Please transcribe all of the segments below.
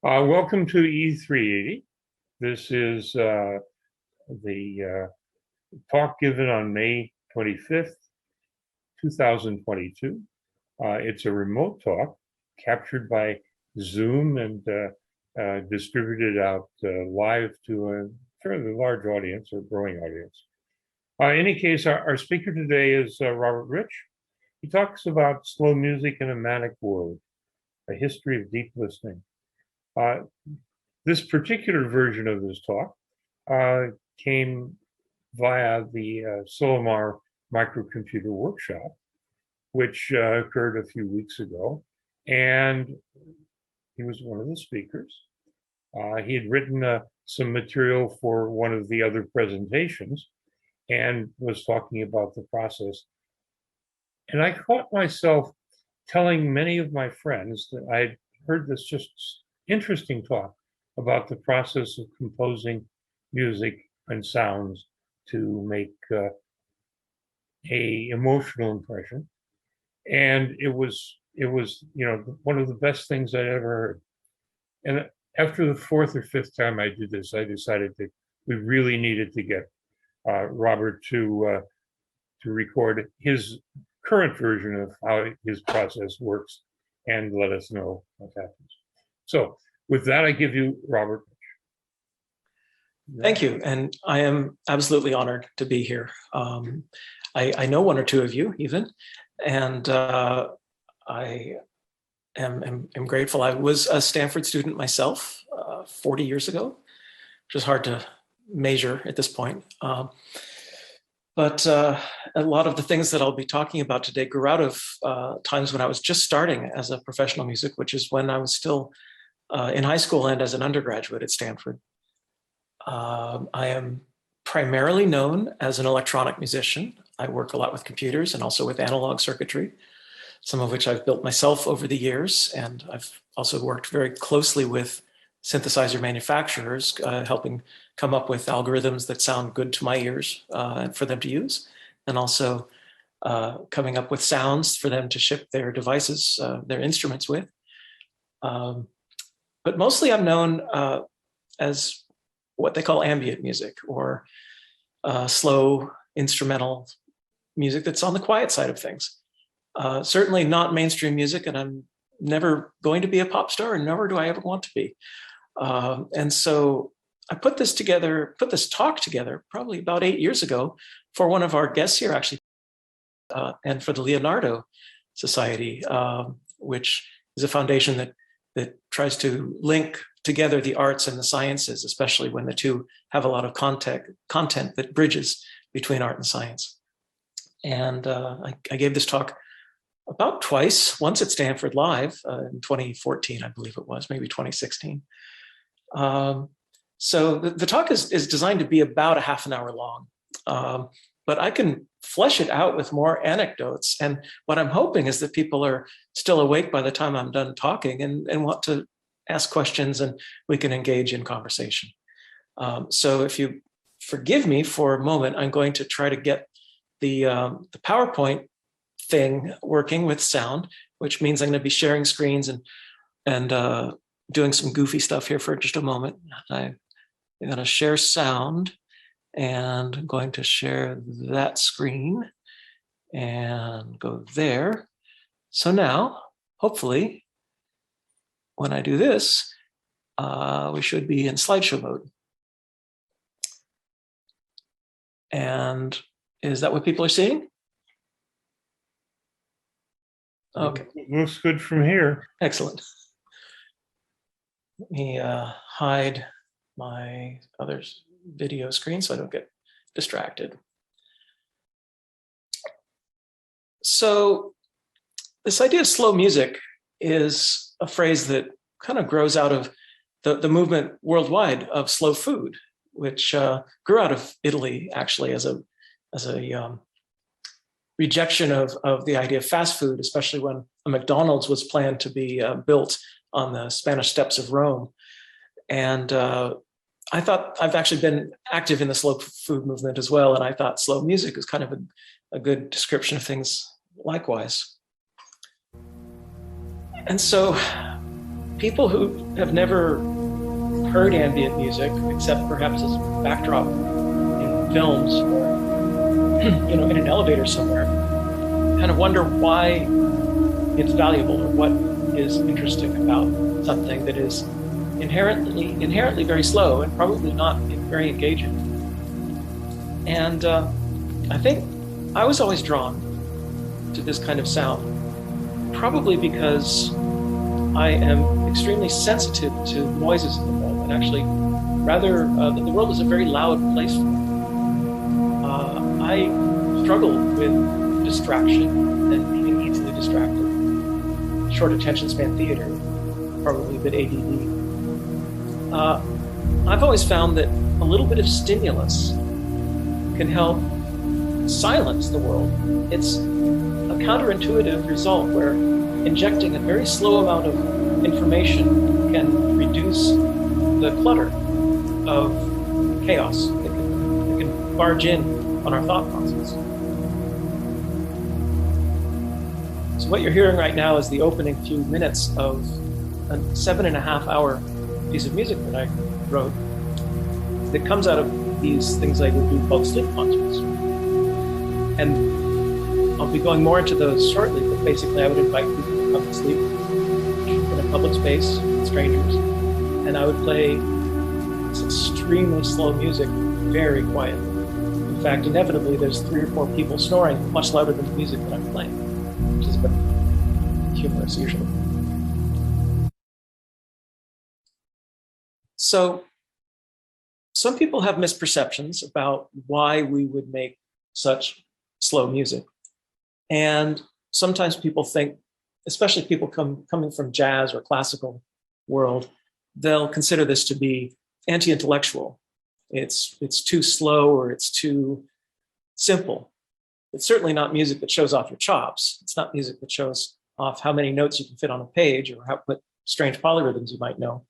Welcome to E380. This is the talk given on May 25th, 2022. It's a remote talk captured by Zoom and distributed out live to a fairly large audience or growing audience. In any case, our speaker today is Robert Rich. He talks about slow music in a manic world, a history of deep listening. This particular version of this talk came via the Solomar Microcomputer Workshop, which occurred a few weeks ago, and he was one of the speakers. He had written some material for one of the other presentations and was talking about the process. And I caught myself telling many of my friends that I'd heard this just interesting talk about the process of composing music and sounds to make a emotional impression. And it was one of the best things I'd ever heard. And after the fourth or fifth time I did this, I decided that we really needed to get Robert to record his current version of how his process works and let us know what happens. So with that, I give you Robert. Thank you. And I am absolutely honored to be here. I know one or two of you even, and I am grateful. I was a Stanford student myself 40 years ago, which is hard to measure at this point. But a lot of the things that I'll be talking about today grew out of times when I was just starting as a professional music, which is when I was still in high school and as an undergraduate at Stanford. I am primarily known as an electronic musician. I work a lot with computers and also with analog circuitry, some of which I've built myself over the years. And I've also worked very closely with synthesizer manufacturers, helping come up with algorithms that sound good to my ears for them to use, and also coming up with sounds for them to ship their devices, their instruments with. But mostly I'm known as what they call ambient music, or slow instrumental music that's on the quiet side of things. Certainly not mainstream music, and I'm never going to be a pop star, and never do I ever want to be. And so I put this talk together probably about 8 years ago for one of our guests here, actually, and for the Leonardo Society, which is a foundation that tries to link together the arts and the sciences, especially when the two have a lot of content that bridges between art and science. And I gave this talk about twice, once at Stanford Live in 2014, I believe it was, maybe 2016. So the talk is designed to be about a half an hour long, but I can flesh it out with more anecdotes. And what I'm hoping is that people are still awake by the time I'm done talking and want to ask questions, and we can engage in conversation. So if you forgive me for a moment, I'm going to try to get the PowerPoint thing working with sound, which means I'm going to be sharing screens and doing some goofy stuff here for just a moment. I'm going to share sound, and I'm going to share that screen and go there. So now, hopefully, when I do this, we should be in slideshow mode. And is that what people are seeing? Okay. Looks good from here. Excellent. Let me hide my other video screen so I don't get distracted. So this idea of slow music is a phrase that kind of grows out of the movement worldwide of slow food, which grew out of Italy, actually, as a rejection of the idea of fast food, especially when a McDonald's was planned to be built on the Spanish steps of Rome. And I thought, I've actually been active in the slow food movement as well, and I thought slow music is kind of a good description of things likewise. And so people who have never heard ambient music, except perhaps as a backdrop in films or in an elevator somewhere, kind of wonder why it's valuable or what is interesting about something that is inherently very slow and probably not very engaging. And I think I was always drawn to this kind of sound, probably because I am extremely sensitive to noises in the world, and actually the world is a very loud place for me. I struggle with distraction and being easily distracted. Short attention span theater, probably a bit ADD. I've always found that a little bit of stimulus can help silence the world. It's a counterintuitive result where injecting a very slow amount of information can reduce the clutter of chaos that can barge in on our thought process. So what you're hearing right now is the opening few minutes of a 7.5-hour piece of music that I wrote that comes out of these things I would do called sleep concerts. And I'll be going more into those shortly, but basically I would invite people to come to sleep in a public space with strangers, and I would play this extremely slow music very quietly. In fact, inevitably there's 3 or 4 people snoring much louder than the music that I'm playing, which is a bit humorous usually. So some people have misperceptions about why we would make such slow music. And sometimes people think, especially people coming from jazz or classical world, they'll consider this to be anti-intellectual. It's too slow or it's too simple. It's certainly not music that shows off your chops. It's not music that shows off how many notes you can fit on a page or what strange polyrhythms you might know.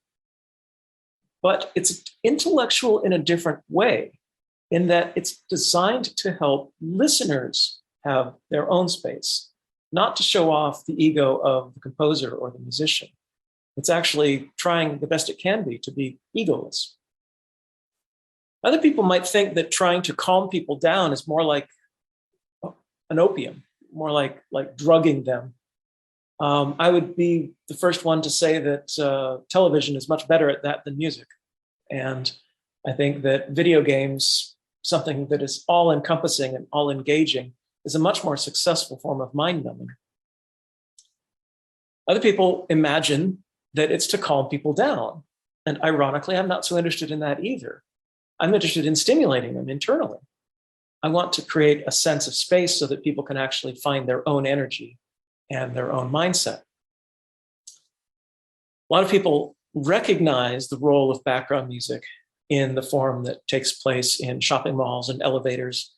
But it's intellectual in a different way, in that it's designed to help listeners have their own space, not to show off the ego of the composer or the musician. It's actually trying the best it can be to be egoless. Other people might think that trying to calm people down is more like an opium, more like drugging them. I would be the first one to say that television is much better at that than music. And I think that video games, something that is all encompassing and all engaging, is a much more successful form of mind numbing. Other people imagine that it's to calm people down. And ironically, I'm not so interested in that either. I'm interested in stimulating them internally. I want to create a sense of space so that people can actually find their own energy and their own mindset. A lot of people recognize the role of background music in the form that takes place in shopping malls and elevators.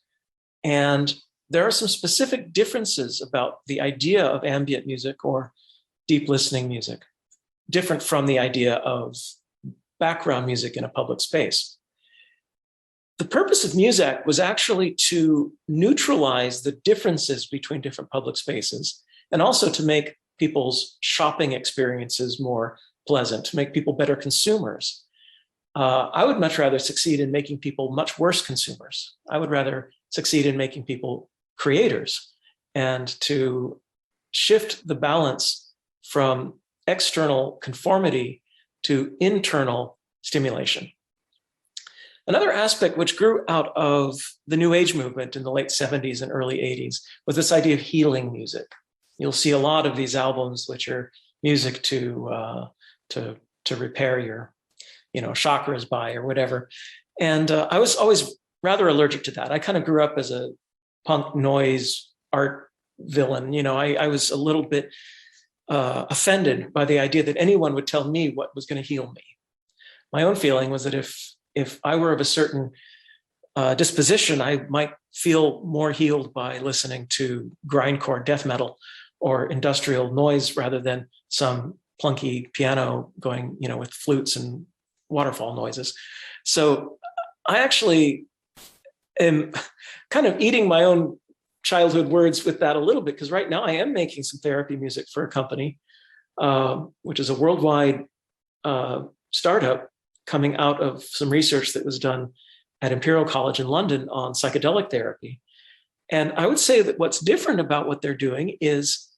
And there are some specific differences about the idea of ambient music or deep listening music, different from the idea of background music in a public space. The purpose of music was actually to neutralize the differences between different public spaces, and also to make people's shopping experiences more pleasant, to make people better consumers. I would much rather succeed in making people much worse consumers. I would rather succeed in making people creators, and to shift the balance from external conformity to internal stimulation. Another aspect which grew out of the New Age movement in the late 70s and early 80s was this idea of healing music. You'll see a lot of these albums which are music to repair your chakras by or whatever. And I was always rather allergic to that. I kind of grew up as a punk noise art villain. I was a little bit offended by the idea that anyone would tell me what was going to heal me. My own feeling was that if I were of a certain disposition, I might feel more healed by listening to grindcore death metal or industrial noise rather than some plunky piano going, with flutes and waterfall noises. So I actually am kind of eating my own childhood words with that a little bit, because right now I am making some therapy music for a company. which is a worldwide startup coming out of some research that was done at Imperial College in London on psychedelic therapy. And I would say that what's different about what they're doing is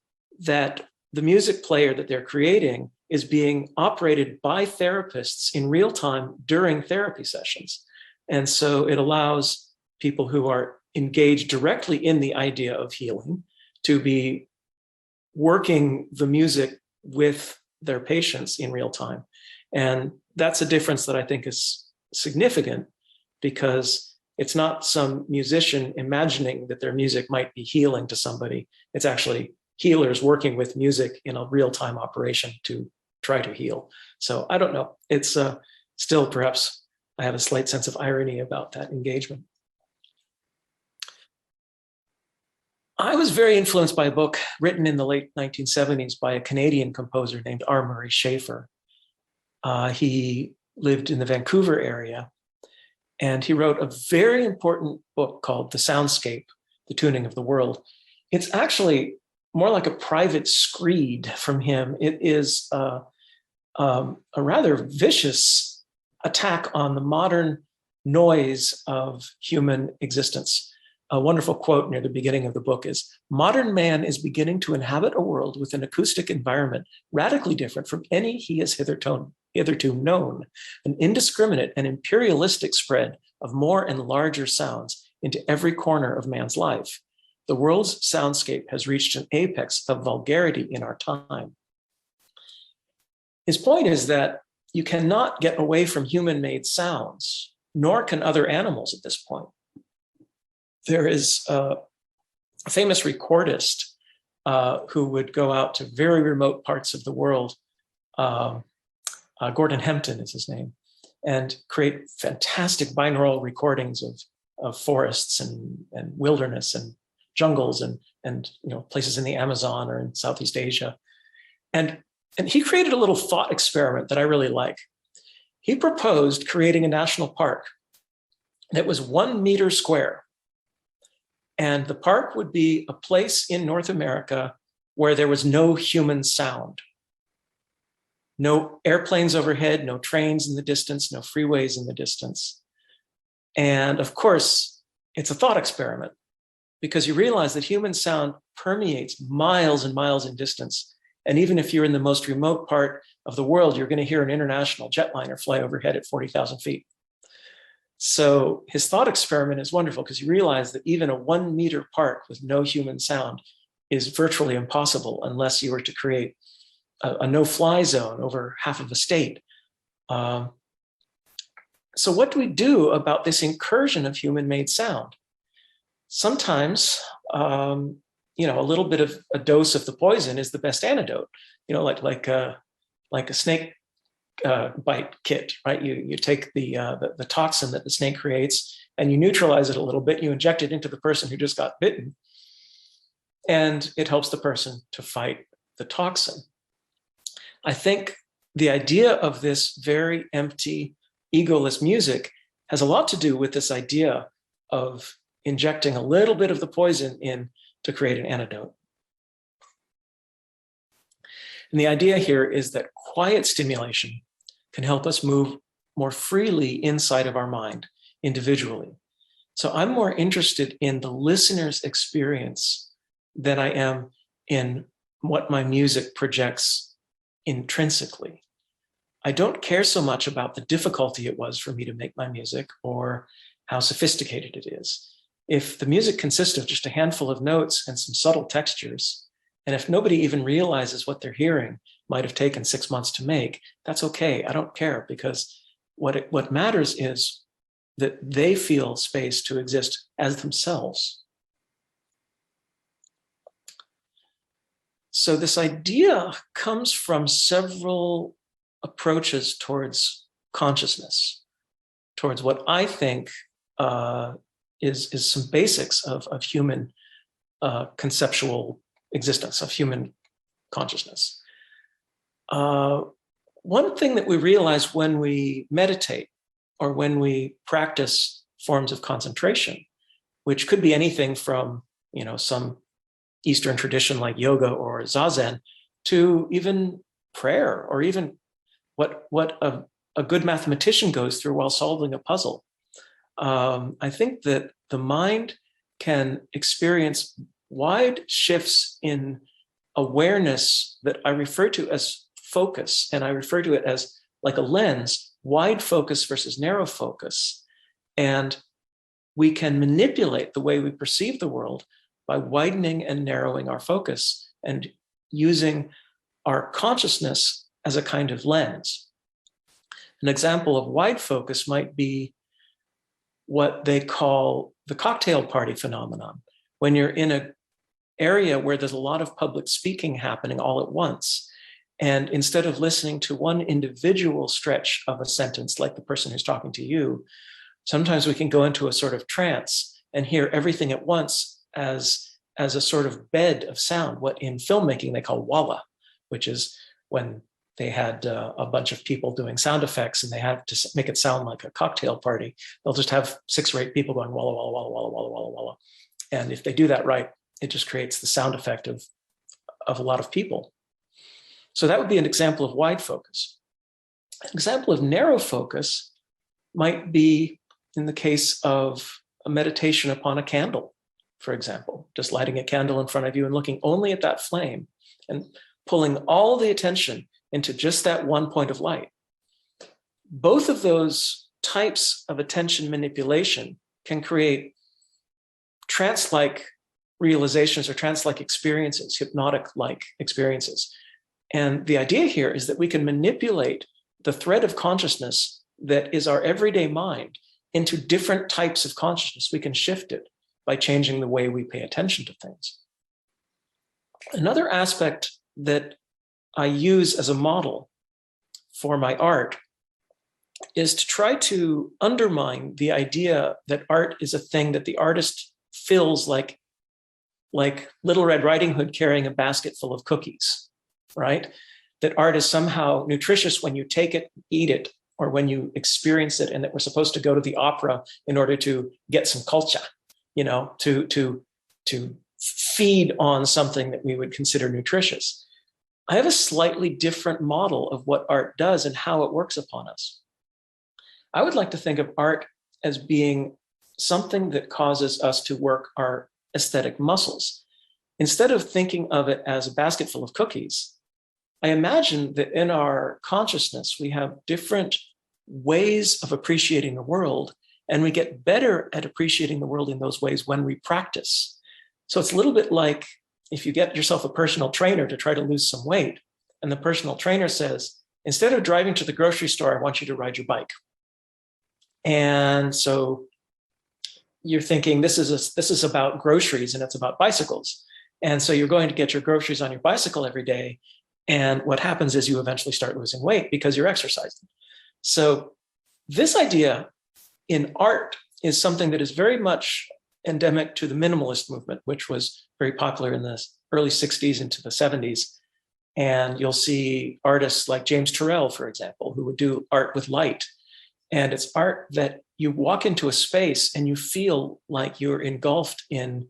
that the music player that they're creating is being operated by therapists in real time during therapy sessions. And so it allows people who are engaged directly in the idea of healing to be working the music with their patients in real time. And that's a difference that I think is significant, because it's not some musician imagining that their music might be healing to somebody. It's actually healers working with music in a real-time operation to try to heal. So I don't know. It's still, perhaps I have a slight sense of irony about that engagement. I was very influenced by a book written in the late 1970s by a Canadian composer named R. Murray Schafer. He lived in the Vancouver area, and he wrote a very important book called The Soundscape, The Tuning of the World. It's actually more like a private screed from him. It is a rather vicious attack on the modern noise of human existence. A wonderful quote near the beginning of the book is, "Modern man is beginning to inhabit a world with an acoustic environment radically different from any he has hitherto known, an indiscriminate and imperialistic spread of more and larger sounds into every corner of man's life. The world's soundscape has reached an apex of vulgarity in our time." His point is that you cannot get away from human-made sounds, nor can other animals at this point. There is a famous recordist who would go out to very remote parts of the world. Gordon Hempton is his name, and create fantastic binaural recordings of forests and wilderness and jungles and places in the Amazon or in Southeast Asia. And he created a little thought experiment that I really like. He proposed creating a national park that was 1 meter square. And the park would be a place in North America where there was no human sound. No airplanes overhead, no trains in the distance, no freeways in the distance. And of course, it's a thought experiment, because you realize that human sound permeates miles and miles in distance. And even if you're in the most remote part of the world, you're going to hear an international jetliner fly overhead at 40,000 feet. So his thought experiment is wonderful, because you realize that even a 1 meter park with no human sound is virtually impossible unless you were to create a no-fly zone over half of a state. So what do we do about this incursion of human-made sound? Sometimes, a little bit of a dose of the poison is the best antidote. Like a snake bite kit, right? You take the toxin that the snake creates and you neutralize it a little bit. You inject it into the person who just got bitten, and it helps the person to fight the toxin. I think the idea of this very empty, egoless music has a lot to do with this idea of injecting a little bit of the poison in to create an antidote. And the idea here is that quiet stimulation can help us move more freely inside of our mind individually. So I'm more interested in the listener's experience than I am in what my music projects intrinsically. I don't care so much about the difficulty it was for me to make my music or how sophisticated it is. If the music consists of just a handful of notes and some subtle textures, and if nobody even realizes what they're hearing might have taken 6 months to make, that's okay. I don't care, because what matters is that they feel space to exist as themselves. So this idea comes from several approaches towards consciousness, towards what I think is some basics of human conceptual existence, of human consciousness. One thing that we realize when we meditate or when we practice forms of concentration, which could be anything from some Eastern tradition like yoga or zazen, to even prayer, or even what a good mathematician goes through while solving a puzzle. I think that the mind can experience wide shifts in awareness that I refer to as focus, and I refer to it as like a lens, wide focus versus narrow focus. And we can manipulate the way we perceive the world by widening and narrowing our focus and using our consciousness as a kind of lens. An example of wide focus might be what they call the cocktail party phenomenon. When you're in an area where there's a lot of public speaking happening all at once, and instead of listening to one individual stretch of a sentence, like the person who's talking to you, sometimes we can go into a sort of trance and hear everything at once as a sort of bed of sound, what in filmmaking they call walla, which is when they had a bunch of people doing sound effects and they have to make it sound like a cocktail party. They'll just have 6 or 8 people going walla, walla, walla, walla, walla, walla, walla. And if they do that right, it just creates the sound effect of a lot of people. So that would be an example of wide focus. An example of narrow focus might be in the case of a meditation upon a candle, for example, just lighting a candle in front of you and looking only at that flame and pulling all the attention into just that one point of light. Both of those types of attention manipulation can create trance-like realizations or trance-like experiences, hypnotic-like experiences. And the idea here is that we can manipulate the thread of consciousness that is our everyday mind into different types of consciousness. We can shift it by changing the way we pay attention to things. Another aspect that I use as a model for my art is to try to undermine the idea that art is a thing that the artist feels like Little Red Riding Hood carrying a basket full of cookies, right? That art is somehow nutritious when you take it, eat it, or when you experience it, and that we're supposed to go to the opera in order to get some culture, to feed on something that we would consider nutritious. I have a slightly different model of what art does and how it works upon us. I would like to think of art as being something that causes us to work our aesthetic muscles. Instead of thinking of it as a basket full of cookies, I imagine that in our consciousness, we have different ways of appreciating the world, and we get better at appreciating the world in those ways when we practice. So it's a little bit like if you get yourself a personal trainer to try to lose some weight, and the personal trainer says, instead of driving to the grocery store, I want you to ride your bike. And so you're thinking this is about groceries and it's about bicycles. And so you're going to get your groceries on your bicycle every day. And what happens is you eventually start losing weight because you're exercising. So this idea in art is something that is very much endemic to the minimalist movement, which was very popular in the early 60s into the 70s. And you'll see artists like James Turrell, for example, who would do art with light. And it's art that you walk into a space and you feel like you're engulfed in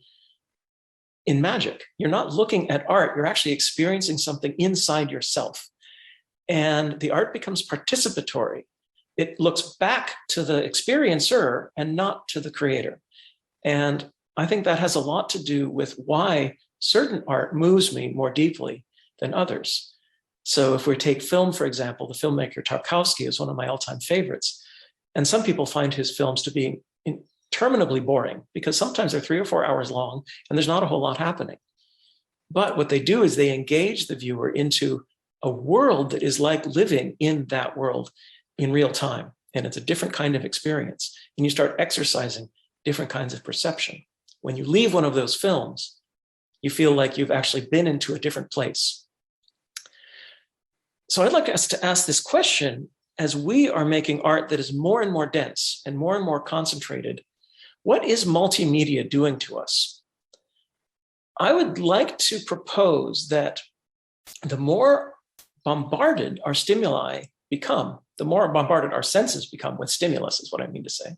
magic. You're not looking at art, you're actually experiencing something inside yourself. And the art becomes participatory. It looks back to the experiencer and not to the creator. And I think that has a lot to do with why certain art moves me more deeply than others. So if we take film, for example, the filmmaker Tarkovsky is one of my all-time favorites. And some people find his films to be interminably boring because sometimes they're 3 or 4 hours long and there's not a whole lot happening. But what they do is they engage the viewer into a world that is like living in that world in real time. And it's a different kind of experience. And you start exercising different kinds of perception. When you leave one of those films, you feel like you've actually been into a different place. So I'd like us to ask this question: as we are making art that is more and more dense and more concentrated, what is multimedia doing to us? I would like to propose that the more bombarded our stimuli become, the more bombarded our senses become with stimulus, is what I mean to say,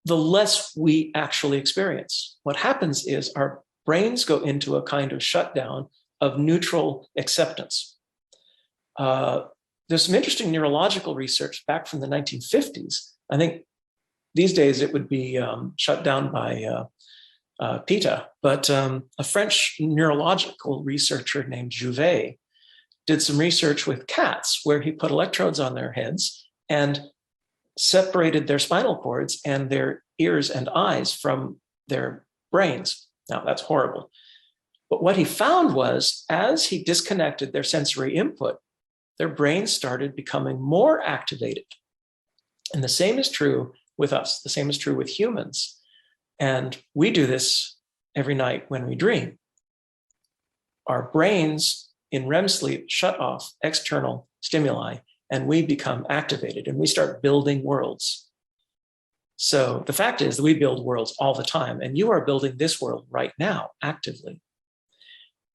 the less we actually experience. What happens is our brains go into a kind of shutdown of neutral acceptance. there's some interesting neurological research back from the 1950s. I think these days it would be shut down by PETA, but a French neurological researcher named Jouvet did some research with cats where he put electrodes on their heads and separated their spinal cords and their ears and eyes from their brains. Now, that's horrible. But what he found was, as he disconnected their sensory input, their brains started becoming more activated. And the same is true with us. The same is true with humans. And we do this every night when we dream. Our brains in REM sleep shut off external stimuli, and we become activated and we start building worlds. So the fact is that we build worlds all the time, and you are building this world right now actively.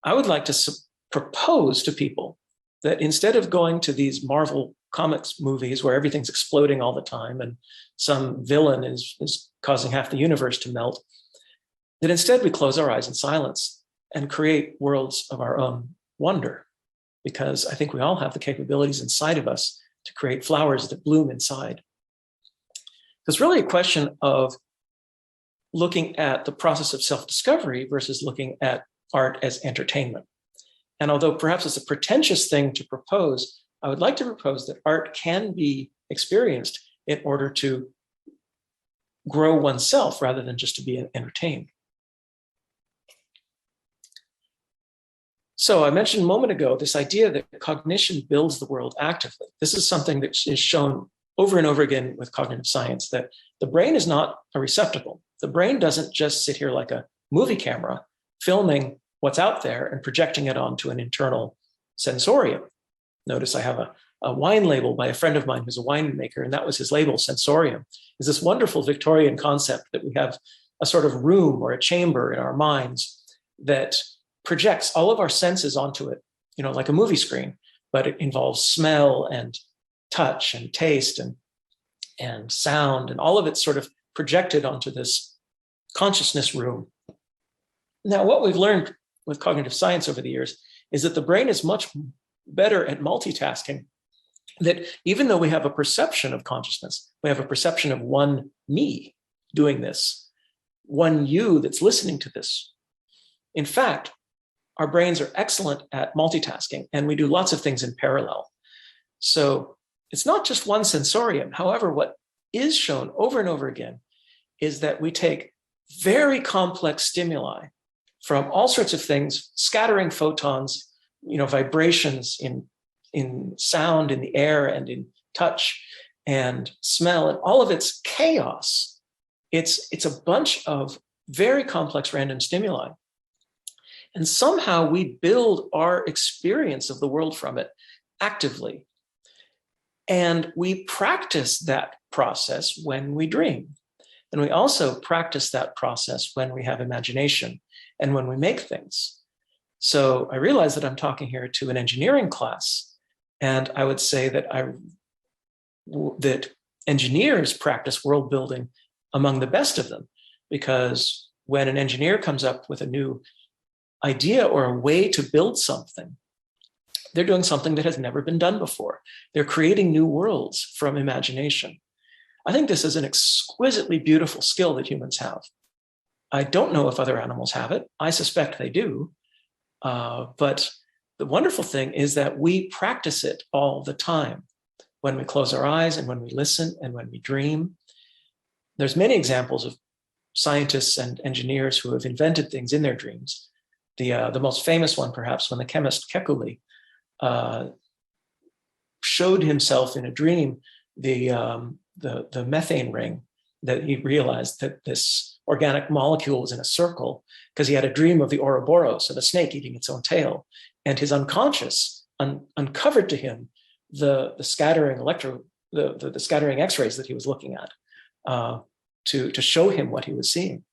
I would like to propose to people that instead of going to these Marvel comics movies where everything's exploding all the time and some villain is causing half the universe to melt, that instead we close our eyes in silence and create worlds of our own wonder, because I think we all have the capabilities inside of us to create flowers that bloom inside. It's really a question of looking at the process of self-discovery versus looking at art as entertainment. And although perhaps it's a pretentious thing to propose, I would like to propose that art can be experienced in order to grow oneself rather than just to be entertained. So I mentioned a moment ago this idea that cognition builds the world actively. This is something that is shown over and over again with cognitive science, that the brain is not a receptacle. The brain doesn't just sit here like a movie camera filming what's out there and projecting it onto an internal sensorium. Notice I have a wine label by a friend of mine who's a winemaker, and that was his label, sensorium. It's this wonderful Victorian concept that we have a sort of room or a chamber in our minds that projects all of our senses onto it, like a movie screen, but it involves smell and touch and taste and sound, and all of it sort of projected onto this consciousness room. Now, what we've learned with cognitive science over the years is that the brain is much better at multitasking, that even though we have a perception of consciousness, we have a perception of one me doing this, one you that's listening to this. In fact, our brains are excellent at multitasking, and we do lots of things in parallel. So it's not just one sensorium. However, what is shown over and over again is that we take very complex stimuli from all sorts of things, scattering photons, vibrations in sound, in the air, and in touch and smell, and all of its chaos. It's a bunch of very complex random stimuli. And somehow we build our experience of the world from it actively. And we practice that process when we dream. And we also practice that process when we have imagination and when we make things. So I realize that I'm talking here to an engineering class, and I would say that that engineers practice world building among the best of them, because when an engineer comes up with a new idea or a way to build something, they're doing something that has never been done before. They're creating new worlds from imagination. I think this is an exquisitely beautiful skill that humans have. I don't know if other animals have it. I suspect they do. But the wonderful thing is that we practice it all the time when we close our eyes and when we listen and when we dream. There's many examples of scientists and engineers who have invented things in their dreams. The most famous one, perhaps, when the chemist Kekulé showed himself in a dream the methane ring, that he realized that this organic molecule was in a circle because he had a dream of the Ouroboros, of a snake eating its own tail, and his unconscious uncovered to him the scattering the scattering X-rays that he was looking at to show him what he was seeing.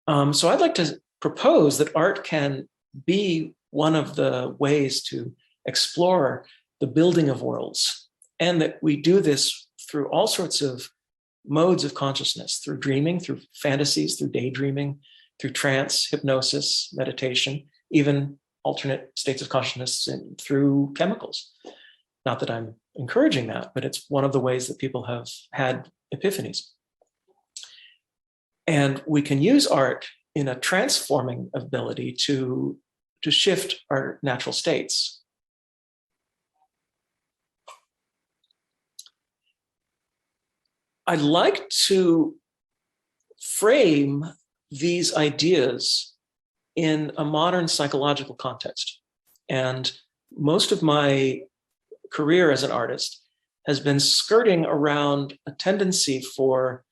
So I'd like to propose that art can be one of the ways to explore the building of worlds, and that we do this through all sorts of modes of consciousness, through dreaming, through fantasies, through daydreaming, through trance, hypnosis, meditation, even alternate states of consciousness through chemicals. Not that I'm encouraging that, but it's one of the ways that people have had epiphanies. And we can use art in a transforming ability to shift our natural states. I'd like to frame these ideas in a modern psychological context. And most of my career as an artist has been skirting around a tendency for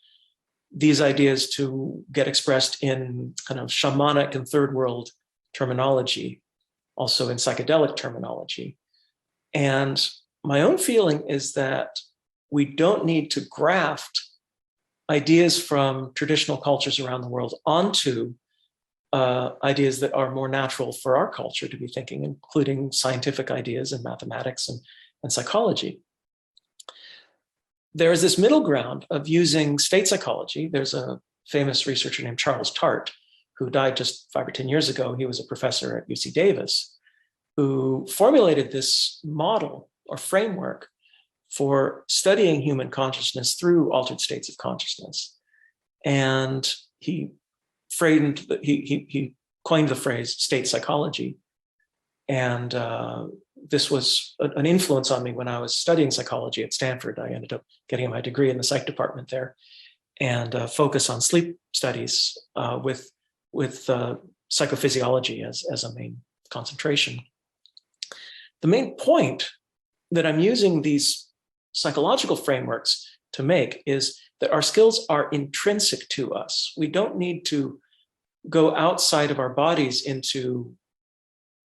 these ideas to get expressed in kind of shamanic and third world terminology, also in psychedelic terminology. And my own feeling is that we don't need to graft ideas from traditional cultures around the world onto ideas that are more natural for our culture to be thinking, including scientific ideas and mathematics and psychology. There is this middle ground of using state psychology. There's a famous researcher named Charles Tart, who died just 5 or 10 years ago. He was a professor at UC Davis, who formulated this model or framework for studying human consciousness through altered states of consciousness. And he coined the phrase state psychology. And this was an influence on me when I was studying psychology at Stanford. I ended up getting my degree in the psych department there and focus on sleep studies with psychophysiology as a main concentration. The main point that I'm using these psychological frameworks to make is that our skills are intrinsic to us. We don't need to go outside of our bodies into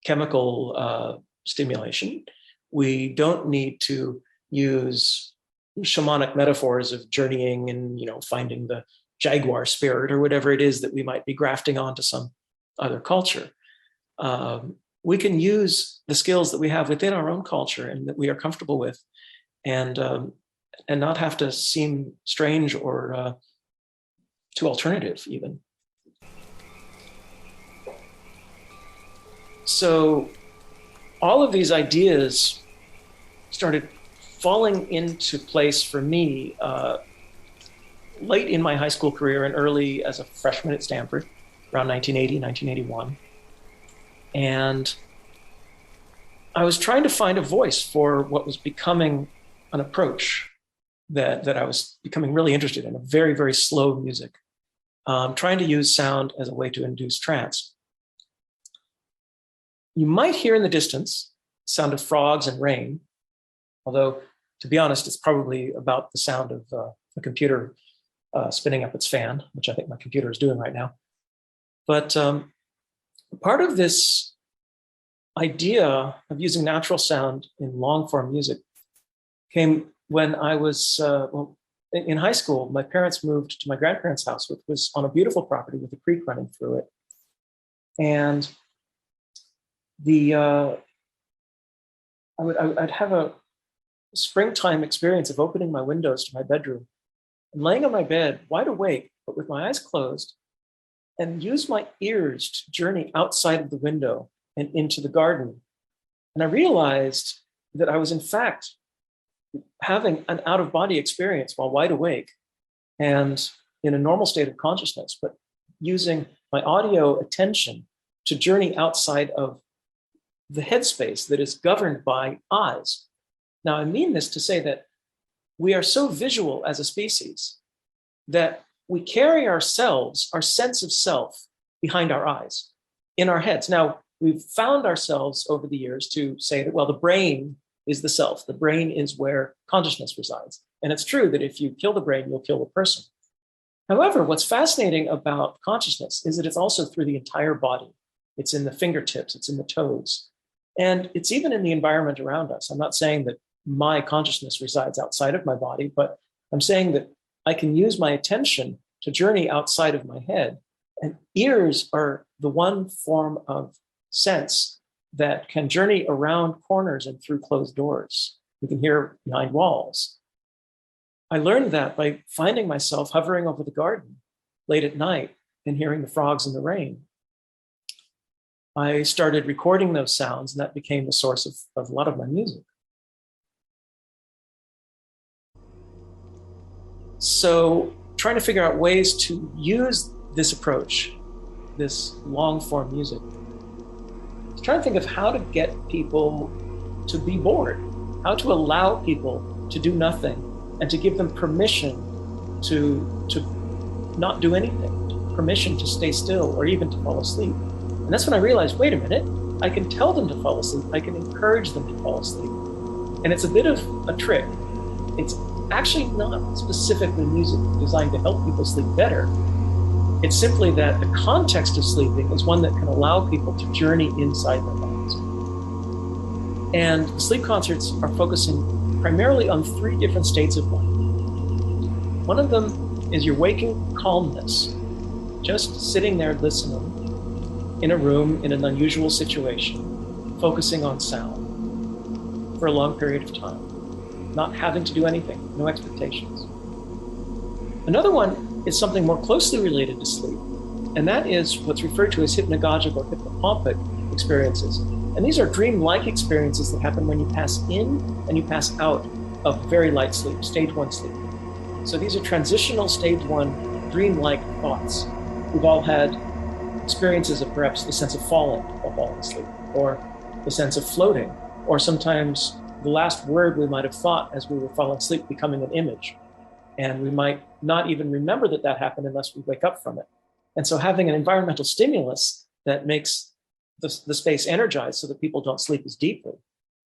chemical stimulation. We don't need to use shamanic metaphors of journeying and finding the jaguar spirit or whatever it is that we might be grafting onto some other culture. We can use the skills that we have within our own culture and that we are comfortable with, and not have to seem strange or too alternative even. So all of these ideas started falling into place for me late in my high school career and early as a freshman at Stanford, around 1980, 1981. And I was trying to find a voice for what was becoming an approach that I was becoming really interested in, a very, very slow music, trying to use sound as a way to induce trance. You might hear in the distance the sound of frogs and rain, although, to be honest, it's probably about the sound of a computer spinning up its fan, which I think my computer is doing right now. But part of this idea of using natural sound in long-form music came when I was in high school. My parents moved to my grandparents' house, which was on a beautiful property with a creek running through it. And I'd have a springtime experience of opening my windows to my bedroom and laying on my bed, wide awake, but with my eyes closed, and use my ears to journey outside of the window and into the garden. And I realized that I was, in fact, having an out-of-body experience while wide awake and in a normal state of consciousness, but using my audio attention to journey outside of the headspace that is governed by eyes. Now, I mean this to say that we are so visual as a species that we carry ourselves, our sense of self, behind our eyes, in our heads. Now, we've found ourselves over the years to say that, well, the brain is the self. The brain is where consciousness resides. And it's true that if you kill the brain, you'll kill the person. However, what's fascinating about consciousness is that it's also through the entire body. It's in the fingertips, it's in the toes, and it's even in the environment around us. I'm not saying that my consciousness resides outside of my body, but I'm saying that I can use my attention to journey outside of my head. And ears are the one form of sense that can journey around corners and through closed doors. You can hear behind walls. I learned that by finding myself hovering over the garden late at night and hearing the frogs in the rain. I started recording those sounds, and that became the source of a lot of my music. So trying to figure out ways to use this approach, this long form music, trying to think of how to get people to be bored, how to allow people to do nothing, and to give them permission to not do anything, permission to stay still or even to fall asleep. And that's when I realized, wait a minute, I can tell them to fall asleep, I can encourage them to fall asleep. And it's a bit of a trick. It's actually not specifically music designed to help people sleep better. It's simply that the context of sleeping is one that can allow people to journey inside their minds. And the sleep concerts are focusing primarily on 3 different states of mind. One of them is your waking calmness, just sitting there listening in a room in an unusual situation, focusing on sound for a long period of time, not having to do anything, no expectations. Another one is something more closely related to sleep, and that is what's referred to as hypnagogic or hippopotamic experiences. And these are dream-like experiences that happen when you pass in and you pass out of very light sleep, stage 1 sleep. So these are transitional stage 1 dream-like thoughts. We've all had experiences of perhaps the sense of falling while falling asleep, or the sense of floating, or sometimes the last word we might have thought as we were falling asleep becoming an image. And we might not even remember that that happened unless we wake up from it. And so having an environmental stimulus that makes the space energized so that people don't sleep as deeply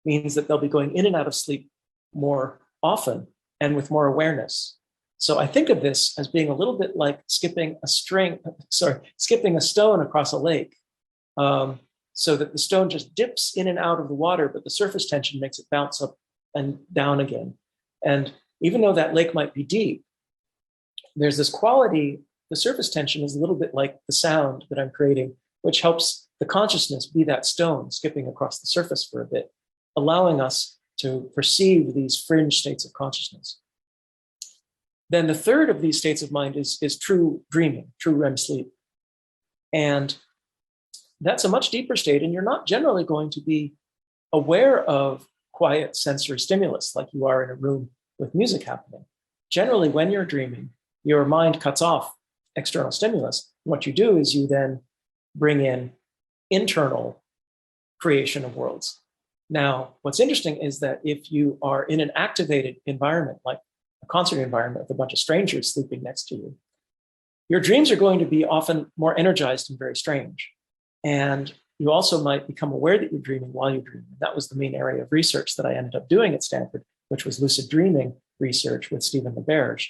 means that they'll be going in and out of sleep more often and with more awareness. So I think of this as being a little bit like skipping a stone across a lake, so that the stone just dips in and out of the water, but the surface tension makes it bounce up and down again. And even though that lake might be deep, there's this quality, the surface tension is a little bit like the sound that I'm creating, which helps the consciousness be that stone skipping across the surface for a bit, allowing us to perceive these fringe states of consciousness. Then the third of these states of mind is true dreaming, true REM sleep. And that's a much deeper state, and you're not generally going to be aware of quiet sensory stimulus like you are in a room with music happening. Generally, when you're dreaming, your mind cuts off external stimulus. What you do is you then bring in internal creation of worlds. Now, what's interesting is that if you are in an activated environment, like a concert environment with a bunch of strangers sleeping next to you, your dreams are going to be often more energized and very strange. And you also might become aware that you're dreaming while you're dreaming. That was the main area of research that I ended up doing at Stanford, which was lucid dreaming research with Stephen LaBerge.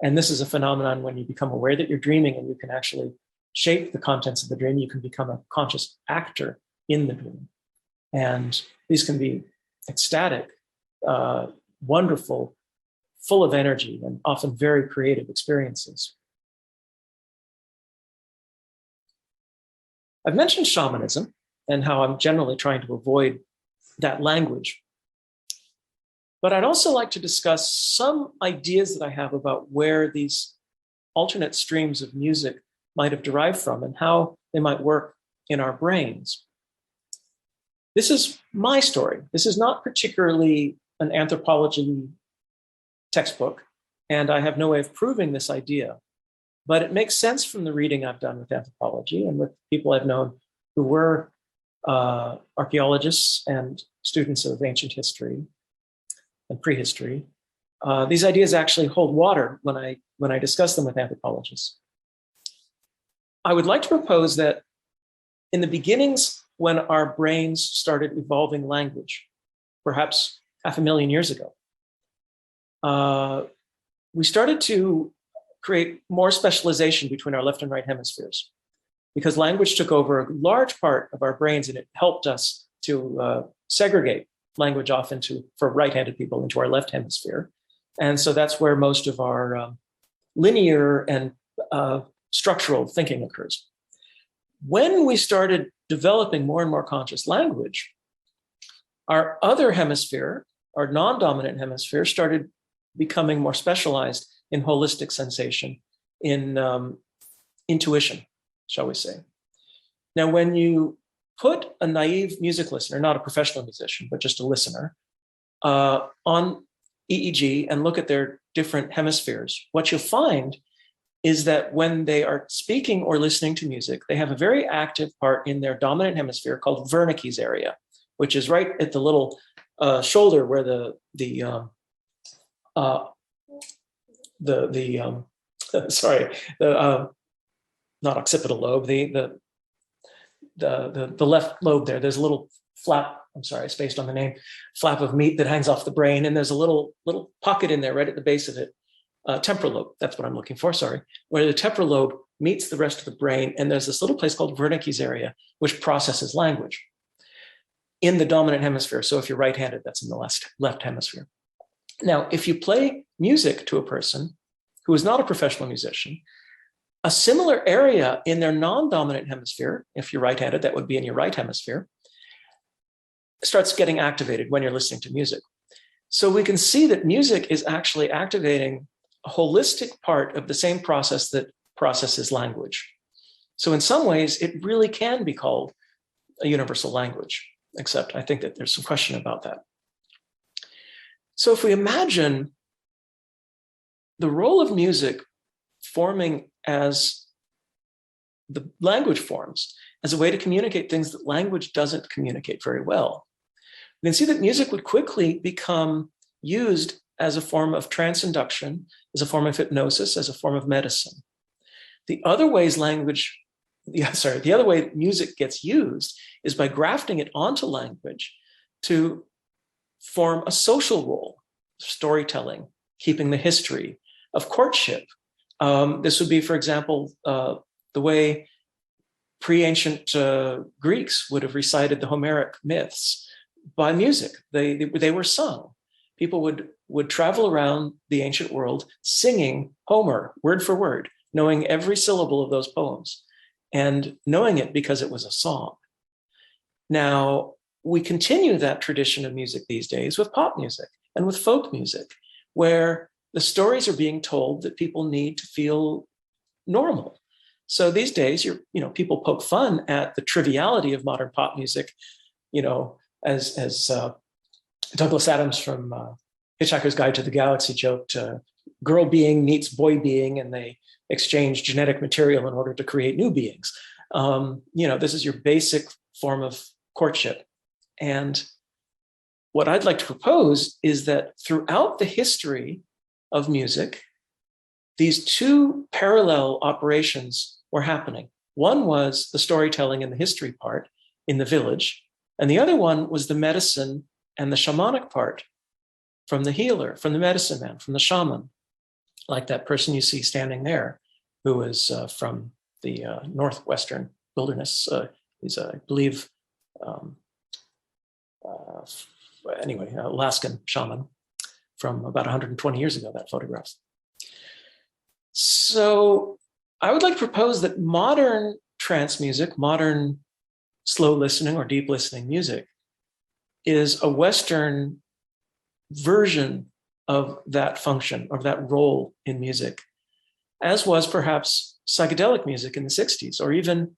And this is a phenomenon when you become aware that you're dreaming and you can actually shape the contents of the dream. You can become a conscious actor in the dream. And these can be ecstatic, wonderful, full of energy, and often very creative experiences. I've mentioned shamanism and how I'm generally trying to avoid that language. But I'd also like to discuss some ideas that I have about where these alternate streams of music might have derived from and how they might work in our brains. This is my story. This is not particularly an anthropology textbook, and I have no way of proving this idea. But it makes sense from the reading I've done with anthropology and with people I've known who were archaeologists and students of ancient history and prehistory. These ideas actually hold water when I discuss them with anthropologists. I would like to propose that in the beginnings, when our brains started evolving language, perhaps 500,000 years ago, we started to create more specialization between our left and right hemispheres, because language took over a large part of our brains, and it helped us to segregate language off for right-handed people into our left hemisphere. And so that's where most of our linear and structural thinking occurs. When we started developing more and more conscious language, our other hemisphere, our non-dominant hemisphere, started becoming more specialized in holistic sensation, in intuition, shall we say. Now, when you put a naive music listener, not a professional musician, but just a listener, on EEG and look at their different hemispheres, what you'll find is that when they are speaking or listening to music, they have a very active part in their dominant hemisphere called Wernicke's area, which is right at the little shoulder where not occipital lobe, the left lobe there. There's a little flap. I'm sorry, I spaced on the name. Flap of meat that hangs off the brain, and there's a little pocket in there right at the base of it. Temporal lobe, that's what I'm looking for, sorry, where the temporal lobe meets the rest of the brain, and there's this little place called Wernicke's area, which processes language in the dominant hemisphere. So if you're right-handed, that's in the left hemisphere. Now, if you play music to a person who is not a professional musician, a similar area in their non-dominant hemisphere, if you're right-handed, that would be in your right hemisphere, starts getting activated when you're listening to music. So we can see that music is actually activating a holistic part of the same process that processes language. So in some ways, it really can be called a universal language, except I think that there's some question about that. So if we imagine the role of music forming as the language forms, as a way to communicate things that language doesn't communicate very well, we can see that music would quickly become used as a form of transinduction, as a form of hypnosis, as a form of medicine. The other way music gets used is by grafting it onto language to form a social role, storytelling, keeping the history of courtship. This would be, for example, the way pre-ancient Greeks would have recited the Homeric myths by music. They were sung. People would travel around the ancient world singing Homer word for word, knowing every syllable of those poems, and knowing it because it was a song. Now, we continue that tradition of music these days with pop music and with folk music, where the stories are being told that people need to feel normal. So these days, people poke fun at the triviality of modern pop music, as Douglas Adams from Hitchhiker's Guide to the Galaxy joked, girl being meets boy being, and they exchange genetic material in order to create new beings. This is your basic form of courtship. And what I'd like to propose is that throughout the history of music, these two parallel operations were happening. One was the storytelling and the history part in the village, and the other one was the medicine and the shamanic part from the healer, from the medicine man, from the shaman, like that person you see standing there, who is from the northwestern wilderness. He's, I believe, Alaskan shaman from about 120 years ago, that photograph. So I would like to propose that modern trance music, modern slow listening or deep listening music, is a Western version of that function, of that role in music, as was perhaps psychedelic music in the 60s, or even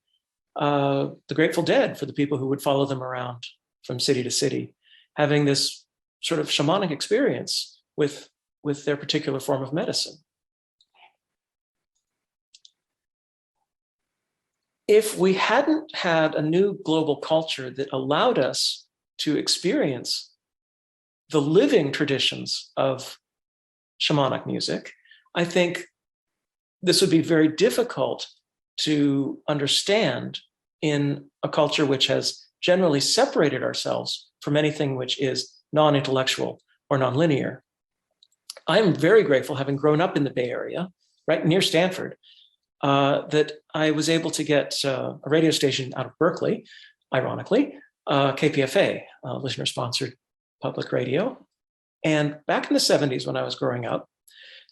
the Grateful Dead for the people who would follow them around from city to city, having this sort of shamanic experience with their particular form of medicine. If we hadn't had a new global culture that allowed us to experience the living traditions of shamanic music, I think this would be very difficult to understand in a culture which has generally separated ourselves from anything which is non-intellectual or non-linear. I'm very grateful, having grown up in the Bay Area, right near Stanford, that I was able to get a radio station out of Berkeley, ironically, KPFA, listener-sponsored public radio. And back in the 70s, when I was growing up,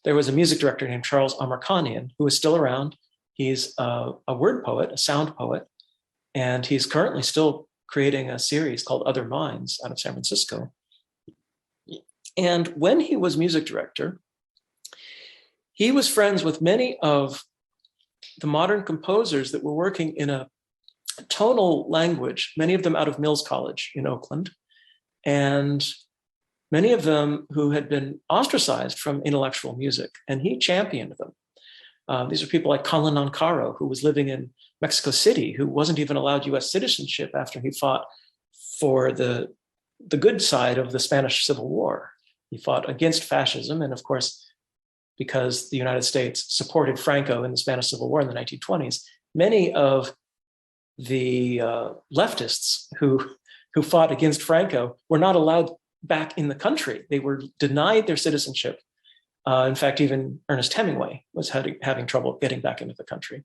there was a music director named Charles Amarkanian, who is still around. He's a word poet, a sound poet, and he's currently still creating a series called Other Minds out of San Francisco. And when he was music director, he was friends with many of the modern composers that were working in a tonal language, many of them out of Mills College in Oakland, and many of them who had been ostracized from intellectual music, and he championed them. These are people like Colin Oncaro, who was living in Mexico City, who wasn't even allowed US citizenship after he fought for the good side of the Spanish Civil War. He fought against fascism, and of course, because the United States supported Franco in the Spanish Civil War in the 1920s, many of the leftists who fought against Franco were not allowed back in the country. They were denied their citizenship. In fact, even Ernest Hemingway was having trouble getting back into the country.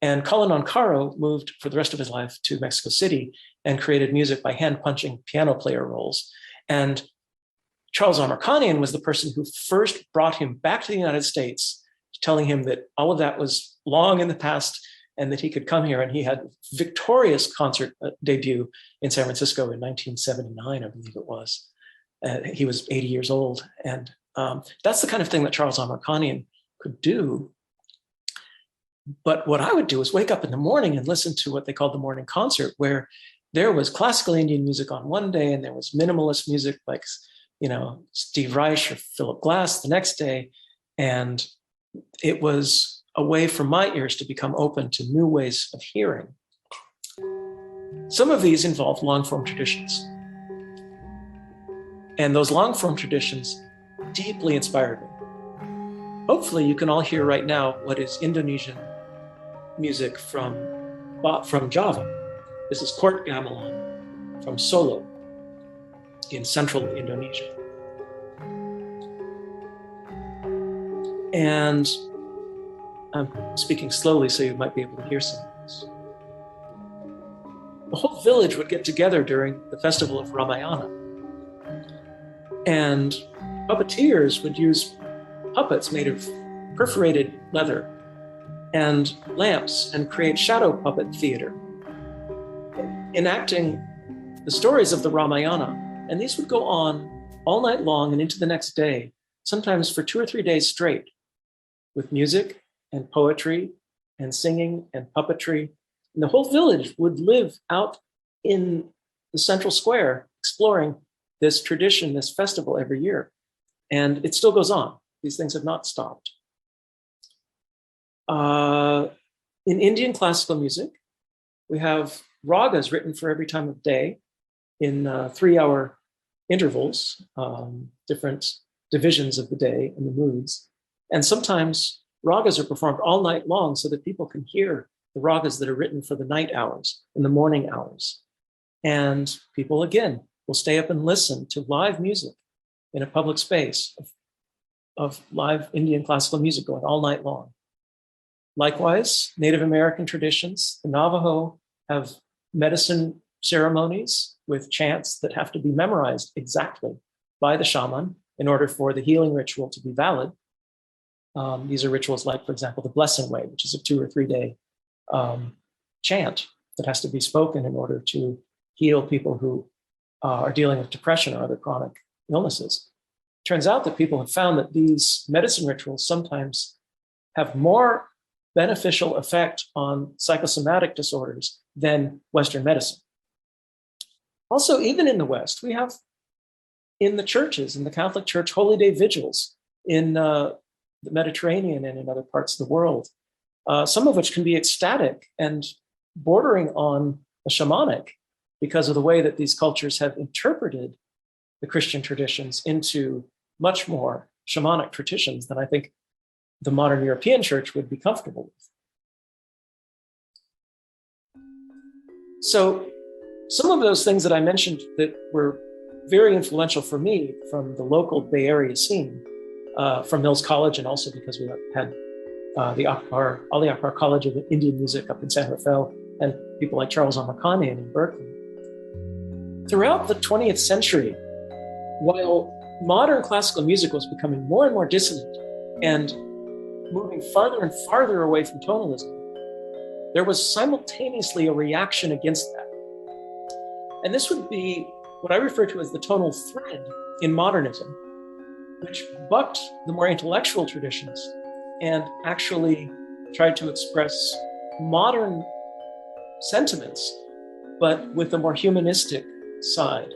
And Colin Oncaro moved for the rest of his life to Mexico City and created music by hand-punching piano player rolls. And Charles Amarkanian was the person who first brought him back to the United States, telling him that all of that was long in the past and that he could come here. And he had a victorious concert debut in San Francisco in 1979, I believe it was. He was 80 years old. And that's the kind of thing that Charles Amarkanian could do. But what I would do is wake up in the morning and listen to what they called the morning concert, where there was classical Indian music on one day and there was minimalist music like, Steve Reich or Philip Glass the next day. And it was a way for my ears to become open to new ways of hearing. Some of these involve long-form traditions. And those long-form traditions deeply inspired me. Hopefully you can all hear right now what is Indonesian music from Java. This is court gamelan from Solo in central Indonesia. And I'm speaking slowly so you might be able to hear some of this. The whole village would get together during the festival of Ramayana. And puppeteers would use puppets made of perforated leather and lamps and create shadow puppet theater, enacting the stories of the Ramayana. And these would go on all night long and into the next day, sometimes for 2 or 3 days straight, with music and poetry and singing and puppetry. And the whole village would live out in the central square, exploring this tradition, this festival every year. And it still goes on. These things have not stopped. In Indian classical music, we have ragas written for every time of day in 3-hour intervals, different divisions of the day and the moods. And sometimes ragas are performed all night long so that people can hear the ragas that are written for the night hours and the morning hours. And people, again, will stay up and listen to live music in a public space of live Indian classical music going all night long. Likewise, Native American traditions, the Navajo have medicine ceremonies with chants that have to be memorized exactly by the shaman in order for the healing ritual to be valid. These are rituals like, for example, the Blessing Way, which is a 2 or 3 day chant that has to be spoken in order to heal people who are dealing with depression or other chronic illnesses. Turns out that people have found that these medicine rituals sometimes have more beneficial effect on psychosomatic disorders than Western medicine. Also, even in the West, we have in the churches, in the Catholic Church, Holy Day vigils in the Mediterranean and in other parts of the world, some of which can be ecstatic and bordering on a shamanic because of the way that these cultures have interpreted the Christian traditions into much more shamanic traditions than I think the modern European church would be comfortable with. So some of those things that I mentioned that were very influential for me from the local Bay Area scene, from Mills College, and also because we had the Ali Akbar College of Indian Music up in San Rafael, and people like Charles Amarkanian in Berkeley. Throughout the 20th century, while modern classical music was becoming more and more dissonant and moving farther and farther away from tonalism, there was simultaneously a reaction against that. And this would be what I refer to as the tonal thread in modernism, which bucked the more intellectual traditions and actually tried to express modern sentiments, but with a more humanistic side.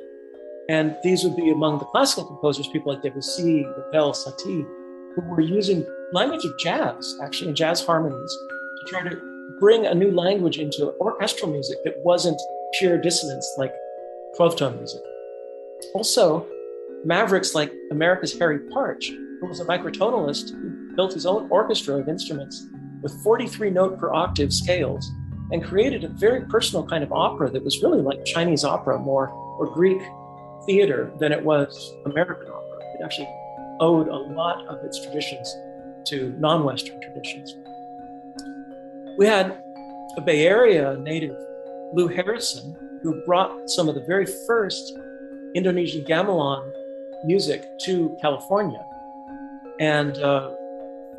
And these would be among the classical composers, people like Debussy, Ravel, Satie, who were using language of jazz, actually, in jazz harmonies, to try to bring a new language into orchestral music that wasn't pure dissonance like 12-tone music. Also, mavericks like America's Harry Partch, who was a microtonalist who built his own orchestra of instruments with 43 note per octave scales and created a very personal kind of opera that was really like Chinese opera more, or Greek theater, than it was American opera. It actually owed a lot of its traditions to non-Western traditions. We had a Bay Area native, Lou Harrison, who brought some of the very first Indonesian gamelan music to California. And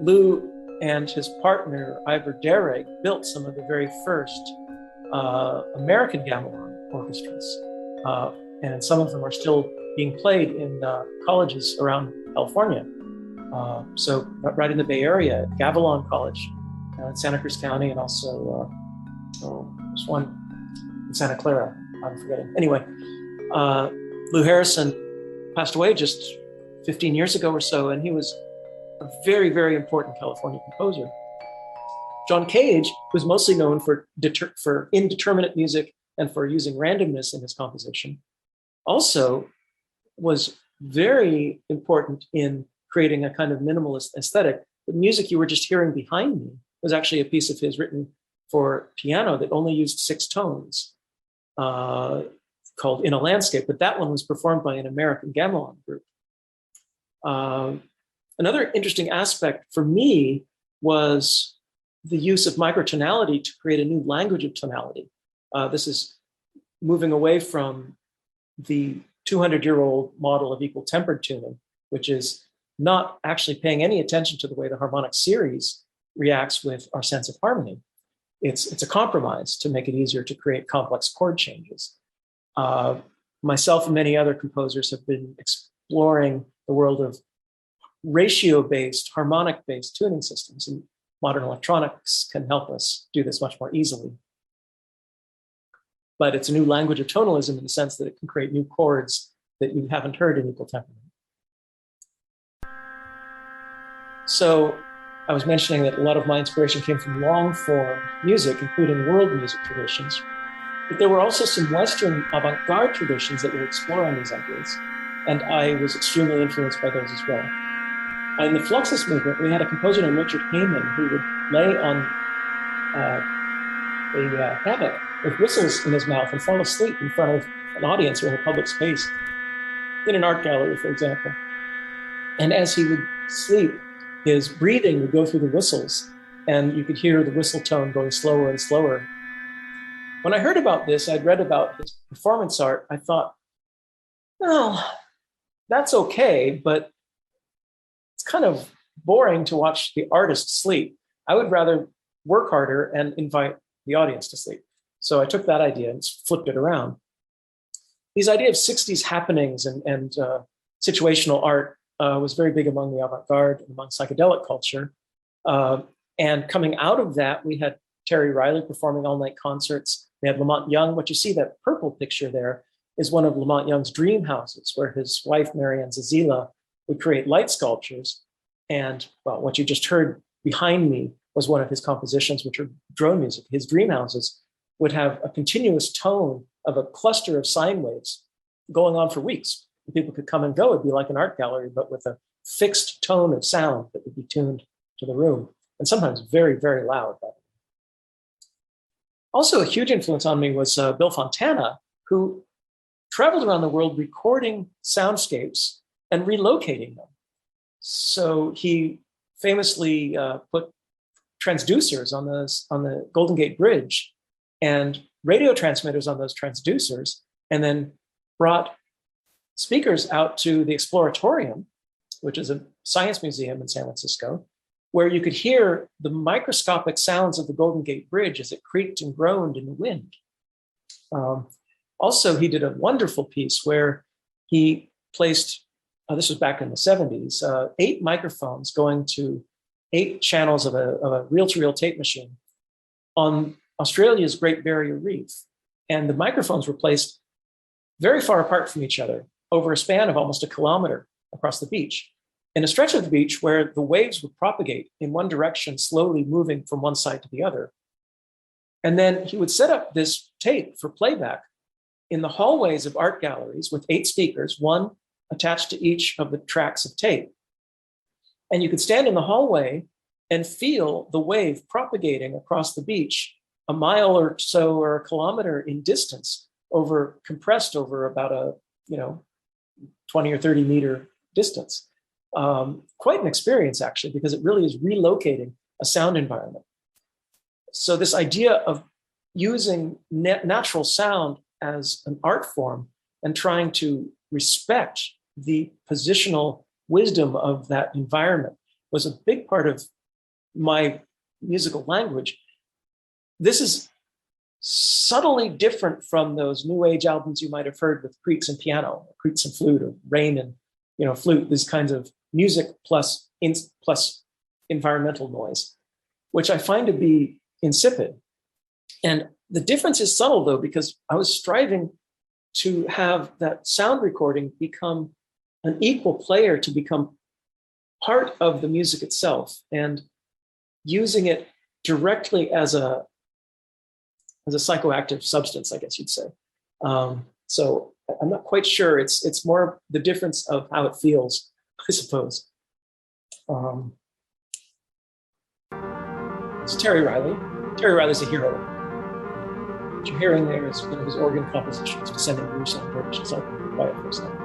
Lou and his partner, Ivor Dereg, built some of the very first American gamelan orchestras. And some of them are still being played in colleges around California. So right in the Bay Area, Gavilan College in Santa Cruz County, and also there's one in Santa Clara, I'm forgetting. Anyway, Lou Harrison passed away just 15 years ago or so, and he was a very, very important California composer. John Cage was mostly known for indeterminate music and for using randomness in his composition. Also was very important in creating a kind of minimalist aesthetic. The music you were just hearing behind me was actually a piece of his written for piano that only used 6 tones, called In a Landscape, but that one was performed by an American gamelan group. Another interesting aspect for me was the use of microtonality to create a new language of tonality. This is moving away from the 200-year-old model of equal tempered tuning, which is not actually paying any attention to the way the harmonic series reacts with our sense of harmony. It's a compromise to make it easier to create complex chord changes. Myself and many other composers have been exploring the world of ratio-based, harmonic-based tuning systems, and modern electronics can help us do this much more easily. But it's a new language of tonalism in the sense that it can create new chords that you haven't heard in equal temperament. So I was mentioning that a lot of my inspiration came from long-form music, including world music traditions. But there were also some Western avant-garde traditions that were exploring these ideas, and I was extremely influenced by those as well. In the Fluxus movement, we had a composer named Richard Heyman who would lay on a hammock with whistles in his mouth and fall asleep in front of an audience or in a public space, in an art gallery, for example. And as he would sleep, his breathing would go through the whistles, and you could hear the whistle tone going slower and slower. When I heard about this, I'd read about his performance art, I thought, well, that's okay, but it's kind of boring to watch the artist sleep. I would rather work harder and invite the audience to sleep. So I took that idea and flipped it around. These idea of 60s happenings and situational art was very big among the avant-garde and among psychedelic culture. And coming out of that, we had Terry Riley performing all-night concerts. We had Lamont Young. What you see, that purple picture there, is one of Lamont Young's dream houses, where his wife, Marianne Zazila, would create light sculptures. And well, what you just heard behind me was one of his compositions, which are drone music. His dream houses would have a continuous tone of a cluster of sine waves going on for weeks. People could come and go. It'd be like an art gallery, but with a fixed tone of sound that would be tuned to the room, and sometimes very, very loud. Also, a huge influence on me was Bill Fontana, who traveled around the world recording soundscapes and relocating them. So he famously put transducers on the Golden Gate Bridge and radio transmitters on those transducers, and then brought speakers out to the Exploratorium, which is a science museum in San Francisco, where you could hear the microscopic sounds of the Golden Gate Bridge as it creaked and groaned in the wind. Also, he did a wonderful piece where he placed, this was back in the 70s, 8 microphones going to 8 channels of a reel-to-reel tape machine on Australia's Great Barrier Reef. And the microphones were placed very far apart from each other over a span of almost a kilometer across the beach, in a stretch of the beach where the waves would propagate in one direction, slowly moving from one side to the other. And then he would set up this tape for playback in the hallways of art galleries with 8 speakers, one attached to each of the tracks of tape. And you could stand in the hallway and feel the wave propagating across the beach a mile or so or a kilometer in distance, compressed over about a 20 or 30 meter distance. Quite an experience, actually, because it really is relocating a sound environment. So this idea of using natural sound as an art form and trying to respect the positional wisdom of that environment was a big part of my musical language. This is subtly different from those new age albums you might have heard with creaks and piano, creaks and flute, or rain and flute, these kinds of music plus environmental noise, which I find to be insipid. And the difference is subtle, though, because I was striving to have that sound recording become an equal player, to become part of the music itself, and using it directly as a psychoactive substance, I guess you'd say. So I'm not quite sure. It's more the difference of how it feels, I suppose. It's Terry Riley. Terry Riley's a hero. What you're hearing there is one of his organ compositions, Descending Jerusalem Bridge. It's all quiet for a second.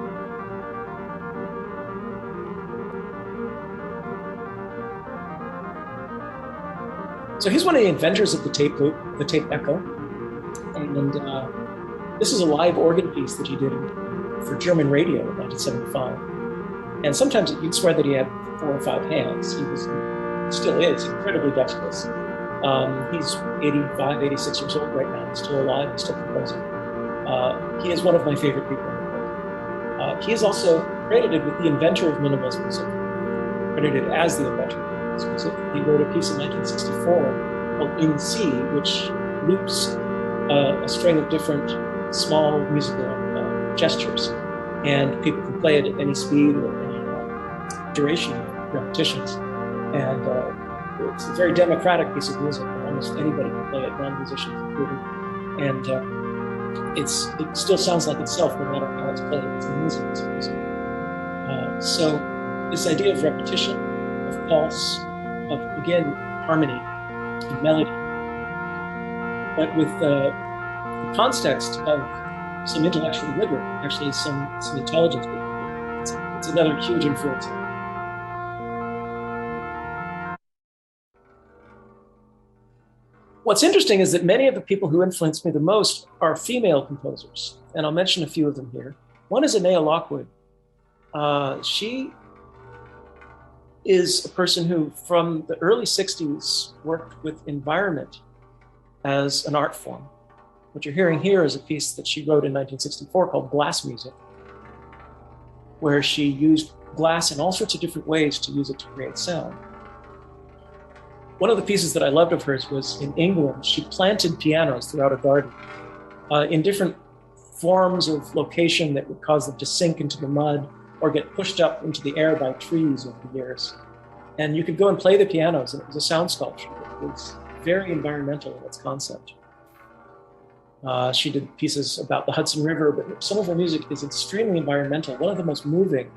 So he's one of the inventors of the tape loop, the tape echo. And this is a live organ piece that he did for German radio in 1975. And sometimes you'd swear that he had 4 or 5 hands. He still is incredibly dexterous. He's 85, 86 years old right now. He's still alive, he's still composing. He is one of my favorite people in the world. He is also credited with the inventor of minimalist music, credited as the inventor of minimalist music. He wrote a piece in 1964 called In C, which loops a string of different small musical gestures, and people can play it at any speed or any duration of repetitions. And it's a very democratic piece of music, and almost anybody can play it, non-musicians included. And it still sounds like itself no matter how it's played. It's amazing. It's amazing. So this idea of repetition, of pulse, of, again, harmony and melody, but with the context of some intellectual rigor, actually some intelligence. It's another huge influence. What's interesting is that many of the people who influenced me the most are female composers, and I'll mention a few of them here. One is Anea Lockwood. She is a person who, from the early 60s, worked with environment as an art form. What you're hearing here is a piece that she wrote in 1964 called Glass Music, where she used glass in all sorts of different ways to use it to create sound. One of the pieces that I loved of hers was in England. She planted pianos throughout a garden in different forms of location that would cause them to sink into the mud or get pushed up into the air by trees over the years. And you could go and play the pianos, and it was a sound sculpture. It was very environmental in its concept. She did pieces about the Hudson River, but some of her music is extremely environmental. One of the most moving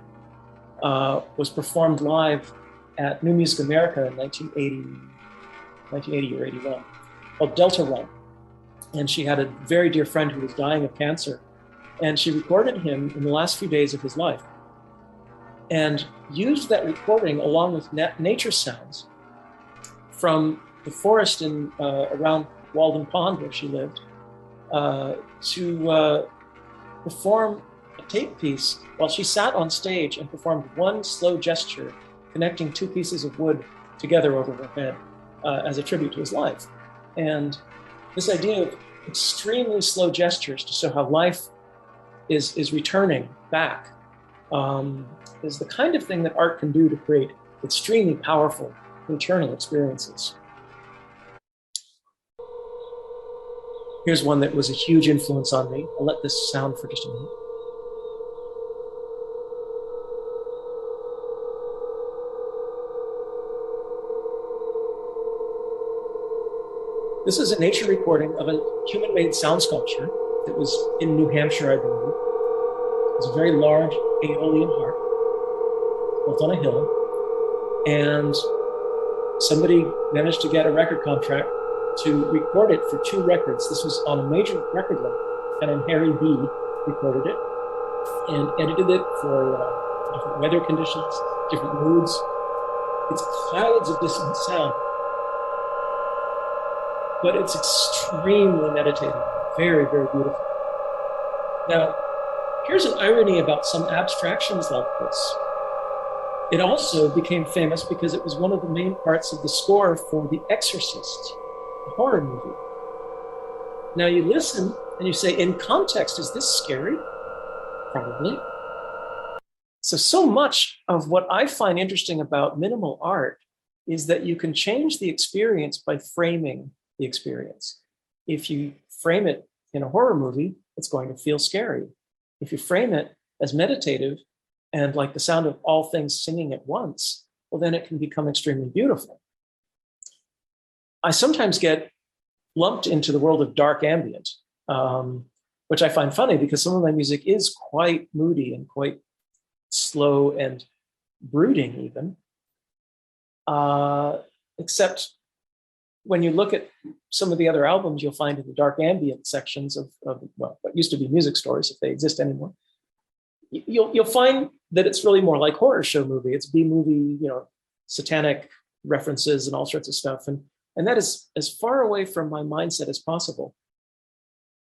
was performed live at New Music America in 1980 or 81, called Delta Run. And she had a very dear friend who was dying of cancer, and she recorded him in the last few days of his life and used that recording along with nature sounds from the forest in around Walden Pond, where she lived, to perform a tape piece while she sat on stage and performed one slow gesture connecting 2 pieces of wood together over her head as a tribute to his life. And this idea of extremely slow gestures to show how life is returning back is the kind of thing that art can do to create extremely powerful internal experiences. Here's one that was a huge influence on me. I'll let this sound for just a minute. This is a nature recording of a human-made sound sculpture that was in New Hampshire, I believe. It was a very large aeolian harp built on a hill, and somebody managed to get a record contract to record it for 2 records. This was on a major record label, and Harry B recorded it and edited it for different weather conditions, different moods. It's clouds of dissonant sound, but it's extremely meditative, very, very beautiful. Now, here's an irony about some abstractions like this. It also became famous because it was one of the main parts of the score for The Exorcist, a horror movie. Now you listen and you say, in context, is this scary? Probably. So much of what I find interesting about minimal art is that you can change the experience by framing the experience. If you frame it in a horror movie, it's going to feel scary. If you frame it as meditative and like the sound of all things singing at once, well, then it can become extremely beautiful. I sometimes get lumped into the world of dark ambient, which I find funny because some of my music is quite moody and quite slow and brooding even, except when you look at some of the other albums, you'll find in the dark ambient sections of well, what used to be music stores, if they exist anymore, you'll find that it's really more like horror show movie. It's B-movie, satanic references and all sorts of stuff. And that is as far away from my mindset as possible.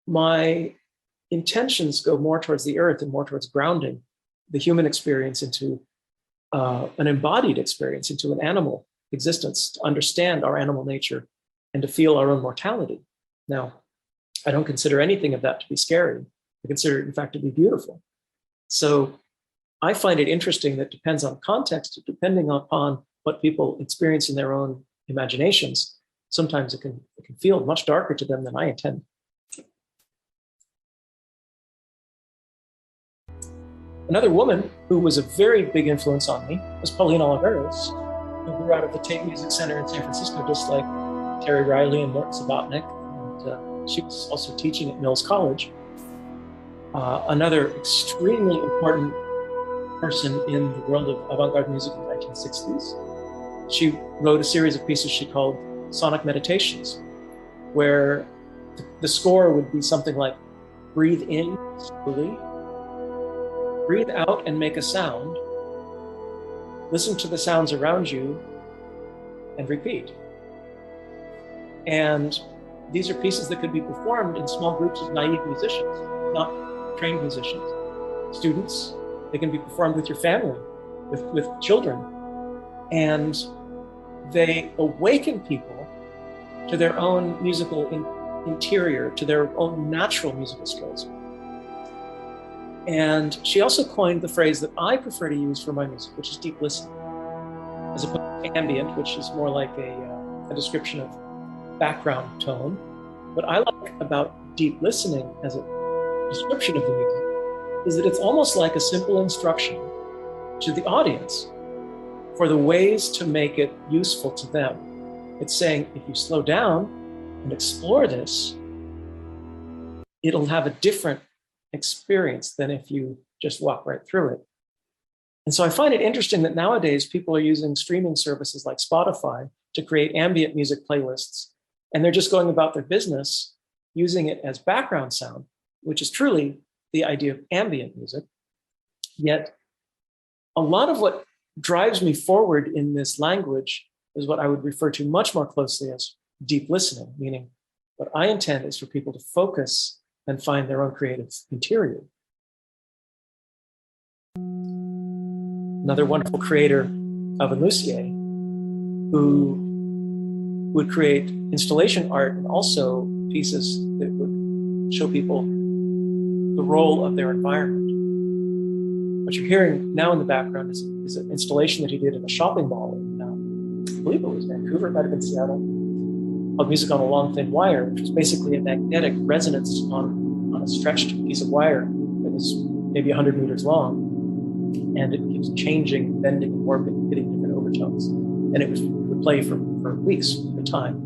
My intentions go more towards the earth and more towards grounding the human experience into an embodied experience, into an animal existence, to understand our animal nature and to feel our own mortality. Now, I don't consider anything of that to be scary. I consider it, in fact, to be beautiful. So I find it interesting that depends on context, depending upon what people experience in their own imaginations, sometimes it can feel much darker to them than I intend. Another woman who was a very big influence on me was Pauline Oliveros, who grew out of the Tate Music Center in San Francisco, just like Terry Riley and Morton Subotnick. And she was also teaching at Mills College. Another extremely important person in the world of avant-garde music in the 1960s. She wrote a series of pieces she called Sonic Meditations, where the score would be something like breathe in slowly, breathe out and make a sound, listen to the sounds around you, and repeat. And these are pieces that could be performed in small groups of naive musicians, not trained musicians, students. They can be performed with your family, with children. And they awaken people to their own musical interior, to their own natural musical skills. And she also coined the phrase that I prefer to use for my music, which is deep listening, as opposed to ambient, which is more like a description of background tone. What I like about deep listening as a description of the music is that it's almost like a simple instruction to the audience for the ways to make it useful to them. It's saying, if you slow down and explore this, it'll have a different experience than if you just walk right through it. And so I find it interesting that nowadays people are using streaming services like Spotify to create ambient music playlists, and they're just going about their business using it as background sound, which is truly the idea of ambient music. Yet a lot of what drives me forward in this language is what I would refer to much more closely as deep listening, meaning what I intend is for people to focus and find their own creative interior. Another wonderful creator of Amashay, who would create installation art and also pieces that would show people the role of their environment. What you're hearing now in the background is an installation that he did in a shopping mall in, I believe it was Vancouver, it might have been Seattle. called Music on a Long Thin Wire, which was basically a magnetic resonance on a stretched piece of wire that was maybe 100 meters long. And it keeps changing, bending, and warping, hitting different overtones. And it would play for weeks at a time.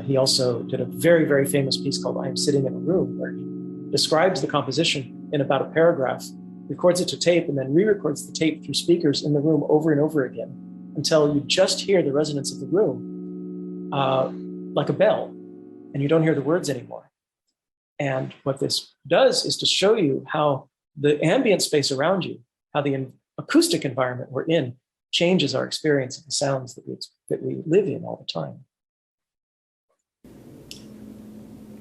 He also did a very, very famous piece called I Am Sitting in a Room, where he describes the composition in about a paragraph, records it to tape, and then re-records the tape through speakers in the room over and over again until you just hear the resonance of the room like a bell, and you don't hear the words anymore. And what this does is to show you how the ambient space around you, how the acoustic environment we're in changes our experience of the sounds that we live in all the time.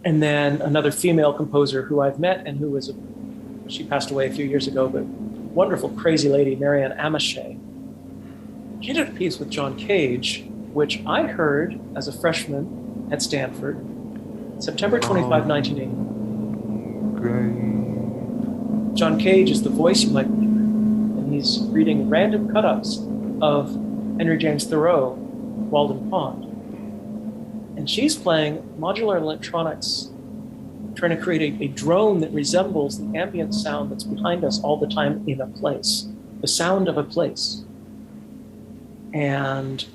And then another female composer who I've met and who she passed away a few years ago, but wonderful, crazy lady, Marianne Amashay. She did a piece with John Cage, which I heard as a freshman at Stanford, September 25, 1980. John Cage is the voice you might be hearing, and he's reading random cut-ups of Henry James Thoreau, Walden Pond. And she's playing modular electronics, trying to create a drone that resembles the ambient sound that's behind us all the time in a place, the sound of a place. And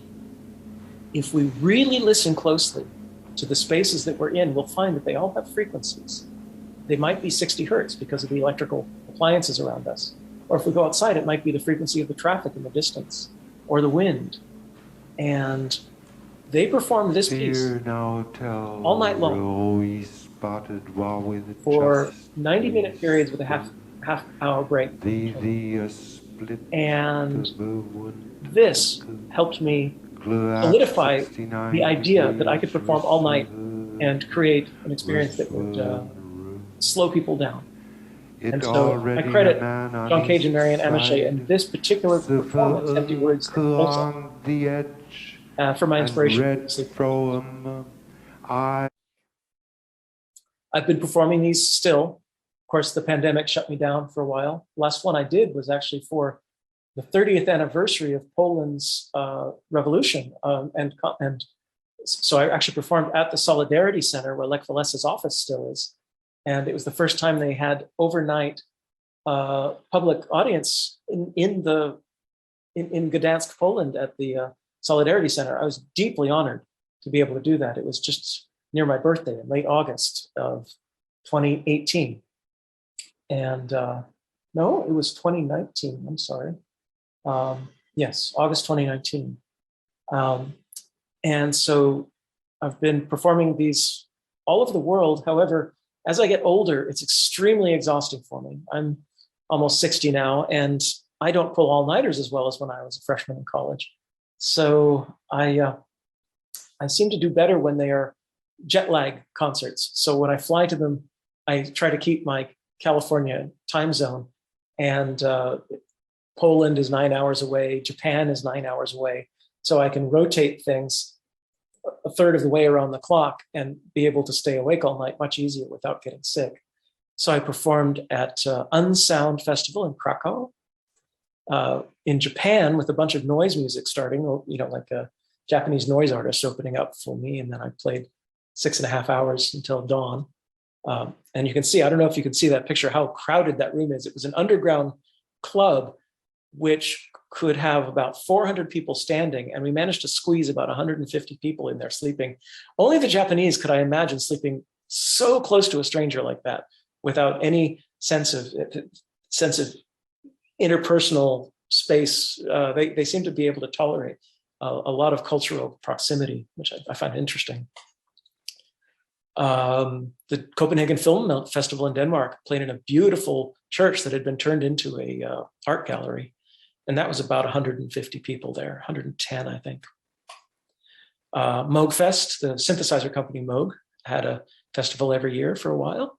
if we really listen closely to the spaces that we're in, we'll find that they all have frequencies. They might be 60 hertz because of the electrical appliances around us. Or if we go outside, it might be the frequency of the traffic in the distance or the wind. And they performed this piece all night long for 90-minute periods with a half-hour break. And this helped me solidify the idea that I could perform all night and create an experience that would slow people down. And so I credit John Cage and Marianne Amashay and this particular performance, Empty Words, also, for my inspiration. I've been performing these still. Of course, the pandemic shut me down for a while. Last one I did was actually for the 30th anniversary of Poland's revolution. And so I actually performed at the Solidarity Center where Lech Walesa's office still is. And it was the first time they had overnight public audience in Gdansk, Poland at the Solidarity Center. I was deeply honored to be able to do that. It was just near my birthday in late August of 2018. And no, it was 2019, I'm sorry. Yes, August 2019. And so I've been performing these all over the world. However, as I get older, it's extremely exhausting for me. I'm almost 60 now, and I don't pull all-nighters as well as when I was a freshman in college. So I seem to do better when they are jet lag concerts. So when I fly to them, I try to keep my California time zone, and Poland is 9 hours away, Japan is 9 hours away. So I can rotate things a third of the way around the clock and be able to stay awake all night much easier without getting sick. So I performed at Unsound Festival in Krakow, in Japan with a bunch of noise music starting, like a Japanese noise artist opening up for me. And then I played 6.5 hours until dawn. And you can see, I don't know if you can see that picture, how crowded that room is. It was an underground club, which could have about 400 people standing. And we managed to squeeze about 150 people in there sleeping. Only the Japanese could I imagine sleeping so close to a stranger like that without any sense of interpersonal space. They seem to be able to tolerate a lot of cultural proximity, which I find interesting. The Copenhagen Film Festival in Denmark played in a beautiful church that had been turned into a art gallery. And that was about 150 people there, 110, I think. Moog Fest, the synthesizer company Moog, had a festival every year for a while.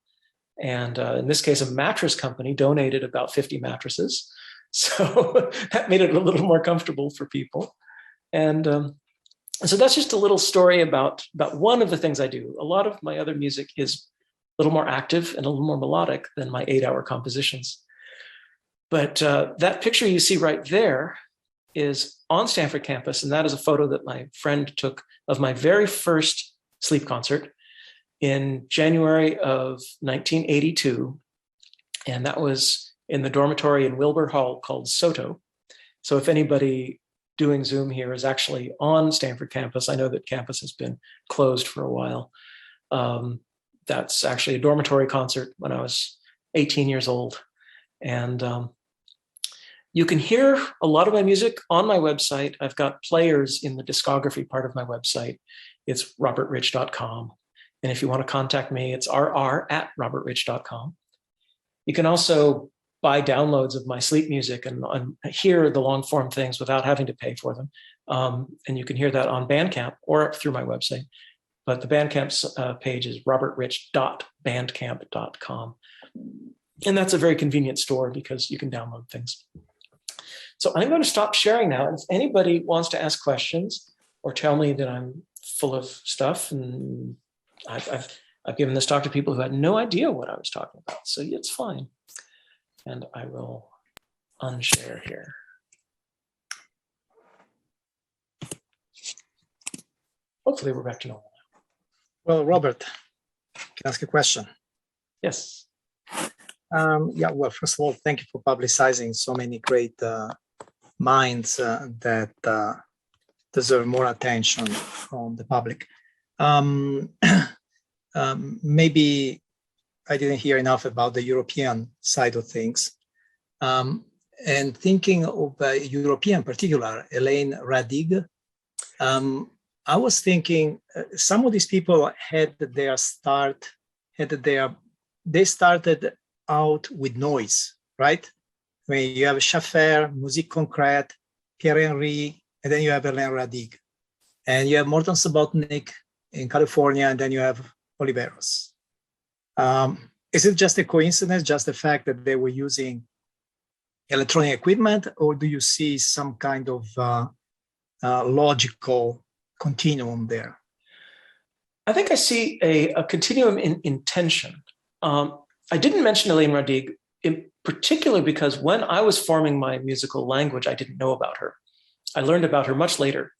And in this case, a mattress company donated about 50 mattresses. So that made it a little more comfortable for people. And so that's just a little story about one of the things I do. A lot of my other music is a little more active and a little more melodic than my 8-hour compositions. But that picture you see right there is on Stanford campus, and that is a photo that my friend took of my very first sleep concert in January of 1982. And that was in the dormitory in Wilbur Hall called Soto. So if anybody doing Zoom here is actually on Stanford campus, I know that campus has been closed for a while. That's actually a dormitory concert when I was 18 years old. And you can hear a lot of my music on my website. I've got players in the discography part of my website. It's robertrich.com. And if you want to contact me, it's rr@robertrich.com. You can also buy downloads of my sleep music and hear the long form things without having to pay for them. And you can hear that on Bandcamp or through my website. But the Bandcamp page is robertrich.bandcamp.com. And that's a very convenient store because you can download things. So I'm going to stop sharing now. And if anybody wants to ask questions or tell me that I'm full of stuff, and I've given this talk to people who had no idea what I was talking about, so it's fine. And I will unshare here. Hopefully we're back to normal now. Well, Robert, can I ask a question? Yes. Yeah, well, first of all, thank you for publicizing so many great minds that deserve more attention from the public. Maybe I didn't hear enough about the European side of things. And thinking of European particular, Elaine Radig, I was thinking some of these people they started out with noise, right? I mean, you have Schaffer, Musique Concrète, Pierre Henry, and then you have Elaine Radig. And you have Morton Subotnick in California, and then you have Oliveros. Is it just a coincidence, just the fact that they were using electronic equipment, or do you see some kind of logical continuum there? I think I see a continuum in intention. I didn't mention Elaine Radig in particular because when I was forming my musical language, I didn't know about her. I learned about her much later.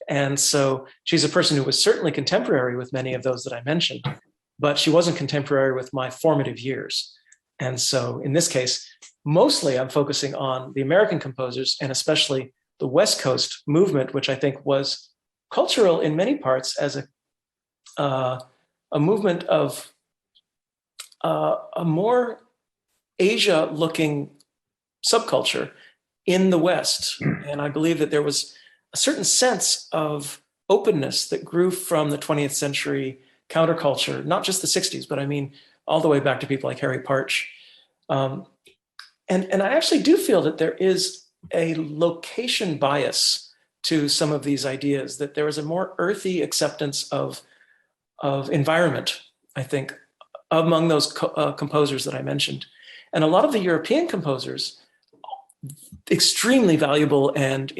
And so she's a person who was certainly contemporary with many of those that I mentioned, but she wasn't contemporary with my formative years. And so in this case, mostly I'm focusing on the American composers and especially the West Coast movement, which I think was cultural in many parts as a movement of a more Asia-looking subculture in the West. And I believe that there was a certain sense of openness that grew from the 20th century counterculture, not just the 60s, but I mean, all the way back to people like Harry Partch. And I actually do feel that there is a location bias to some of these ideas, that there is a more earthy acceptance of environment, I think, among those composers that I mentioned. And a lot of the European composers, extremely valuable and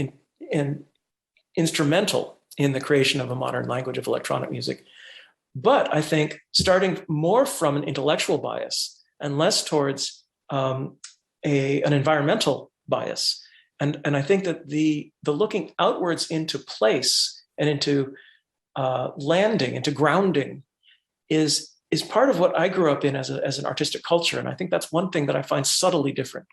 instrumental in the creation of a modern language of electronic music. But I think starting more from an intellectual bias and less towards an environmental bias. And I think that the looking outwards into place and into landing, into grounding is part of what I grew up in as an artistic culture. And I think that's one thing that I find subtly different.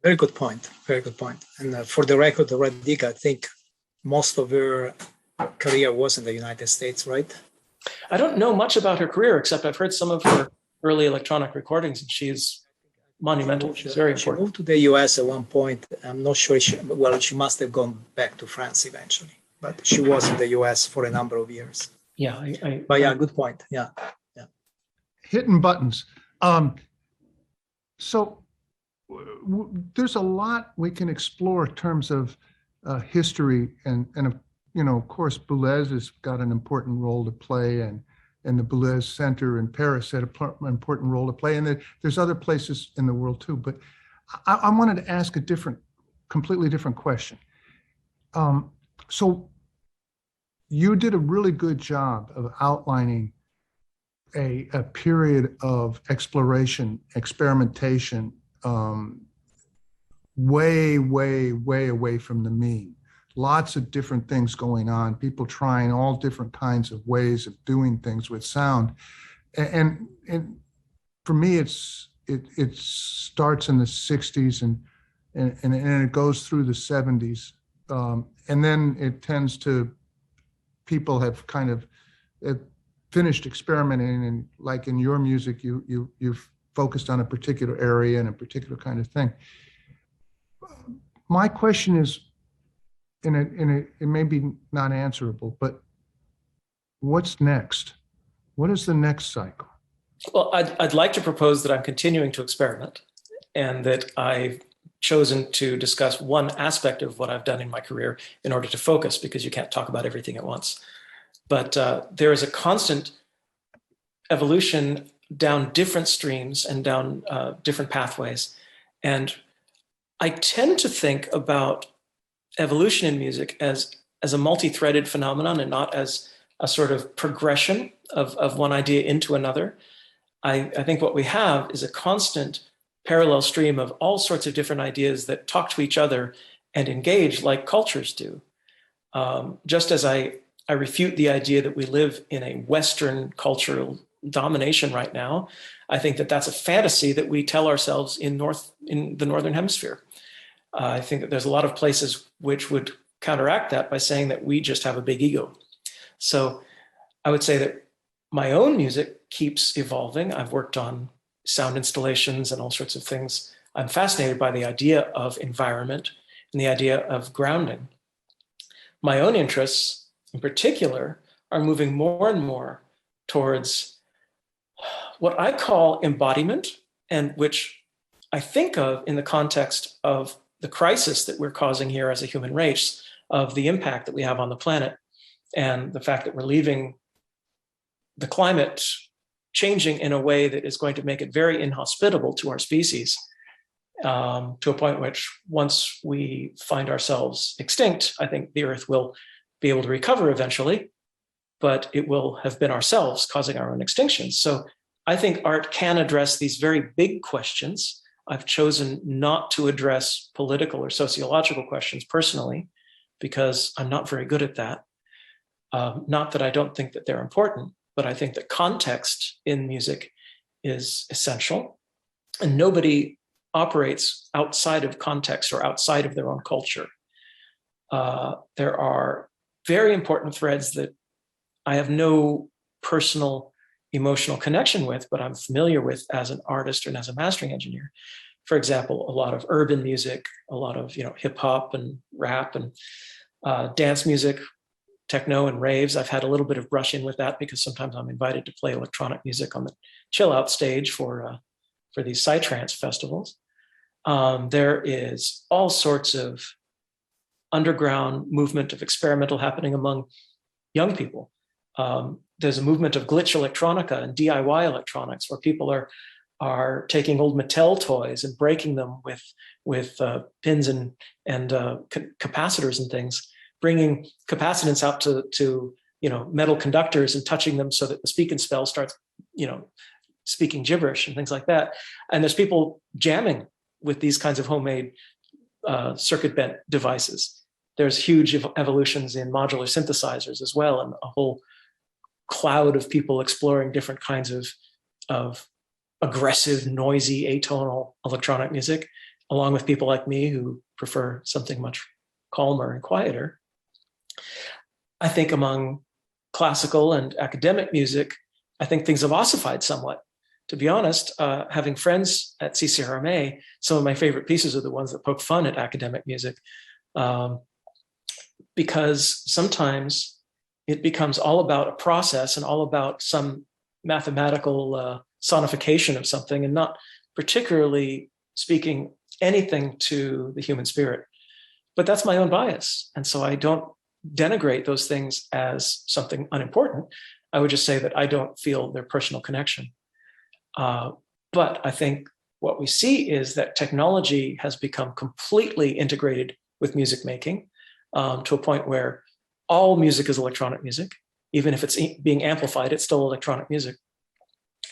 Very good point. Very good point. And for the record, Radig, I think most of her career was in the United States, right? I don't know much about her career, except I've heard some of her early electronic recordings, and she's monumental. She's very important. She moved to the US at one point. I'm not sure. She must have gone back to France eventually, but she was in the US for a number of years. Yeah. But yeah, good point. Yeah. Hitting buttons. So there's a lot we can explore in terms of history, and of course, Boulez has got an important role to play, and the Boulez Center in Paris had an important role to play, and there's other places in the world too. But I wanted to ask a completely different question. So you did a really good job of outlining a period of exploration, experimentation, way, way, way away from the mean. Lots of different things going on, people trying all different kinds of ways of doing things with sound. And for me, it starts in the 60s and it goes through the 70s. And then it tends to, people have kind of finished experimenting, and like in your music, you've focused on a particular area and a particular kind of thing. My question is, it may be not answerable, but what's next? What is the next cycle? Well, I'd like to propose that I'm continuing to experiment, and that I've chosen to discuss one aspect of what I've done in my career in order to focus, because you can't talk about everything at once. But there is a constant evolution down different streams and down different pathways. And I tend to think about evolution in music as a multi-threaded phenomenon, and not as a sort of progression of one idea into another. I think what we have is a constant parallel stream of all sorts of different ideas that talk to each other and engage like cultures do. Just as I refute the idea that we live in a Western cultural domination right now, I think that that's a fantasy that we tell ourselves in the Northern Hemisphere. I think that there's a lot of places which would counteract that by saying that we just have a big ego. So I would say that my own music keeps evolving. I've worked on sound installations and all sorts of things. I'm fascinated by the idea of environment and the idea of grounding. My own interests, in particular, are moving more and more towards what I call embodiment, and which I think of in the context of the crisis that we're causing here as a human race, of the impact that we have on the planet, and the fact that we're leaving the climate changing in a way that is going to make it very inhospitable to our species, to a point which, once we find ourselves extinct, I think the Earth will be able to recover eventually, but it will have been ourselves causing our own extinction. So I think art can address these very big questions. I've chosen not to address political or sociological questions personally, because I'm not very good at that. Not that I don't think that they're important, but I think that context in music is essential, and nobody operates outside of context or outside of their own culture. There are very important threads that I have no personal emotional connection with, but I'm familiar with as an artist and as a mastering engineer. For example, a lot of urban music, a lot of hip hop and rap and dance music, techno and raves. I've had a little bit of brush in with that because sometimes I'm invited to play electronic music on the chill out stage for these psytrance festivals. There is all sorts of underground movement of experimental happening among young people. There's a movement of glitch electronica and DIY electronics, where people are taking old Mattel toys and breaking them with pins and capacitors and things, bringing capacitance out to metal conductors and touching them so that the speak and spell starts speaking gibberish and things like that. And there's people jamming with these kinds of homemade circuit bent devices. There's huge evolutions in modular synthesizers as well, and a whole cloud of people exploring different kinds of aggressive, noisy, atonal electronic music, along with people like me who prefer something much calmer and quieter. I think among classical and academic music, I think things have ossified somewhat. To be honest, having friends at CCRMA, some of my favorite pieces are the ones that poke fun at academic music, because sometimes it becomes all about a process and all about some mathematical sonification of something, and not particularly speaking anything to the human spirit. But that's my own bias. And so I don't denigrate those things as something unimportant. I would just say that I don't feel their personal connection. But I think what we see is that technology has become completely integrated with music making, to a point where all music is electronic music. Even if it's being amplified, it's still electronic music.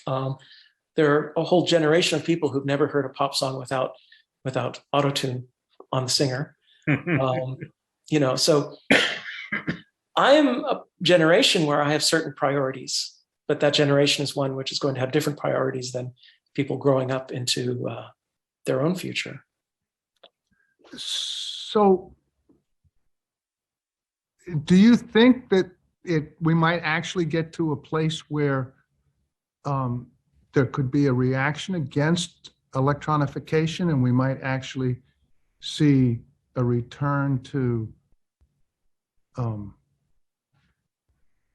There are a whole generation of people who've never heard a pop song without without auto-tune on the singer. So I'm a generation where I have certain priorities, but that generation is one which is going to have different priorities than people growing up into their own future. So do you think that we might actually get to a place where there could be a reaction against electronification, and we might actually see a return to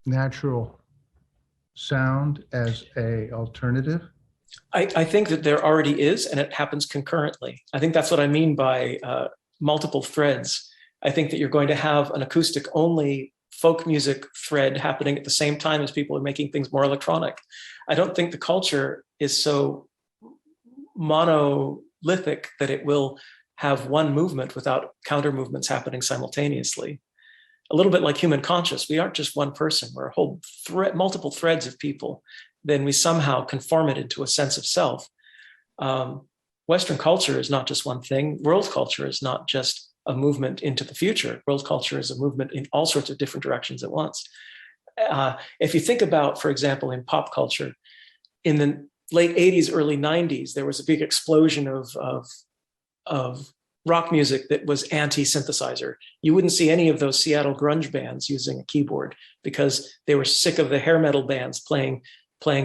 natural sound as a alternative? I think that there already is, and it happens concurrently. I think that's what I mean by multiple threads. I think that you're going to have an acoustic only folk music thread happening at the same time as people are making things more electronic. I don't think the culture is so monolithic that it will have one movement without counter movements happening simultaneously. A little bit like human conscious. We aren't just one person. We're a whole multiple threads of people. Then we somehow conform it into a sense of self. Western culture is not just one thing. World culture is not just a movement into the future. World culture is a movement in all sorts of different directions at once. If you think about, for example, in pop culture, in the late 80s, early 90s, there was a big explosion of rock music that was anti-synthesizer. You wouldn't see any of those Seattle grunge bands using a keyboard because they were sick of the hair metal bands playing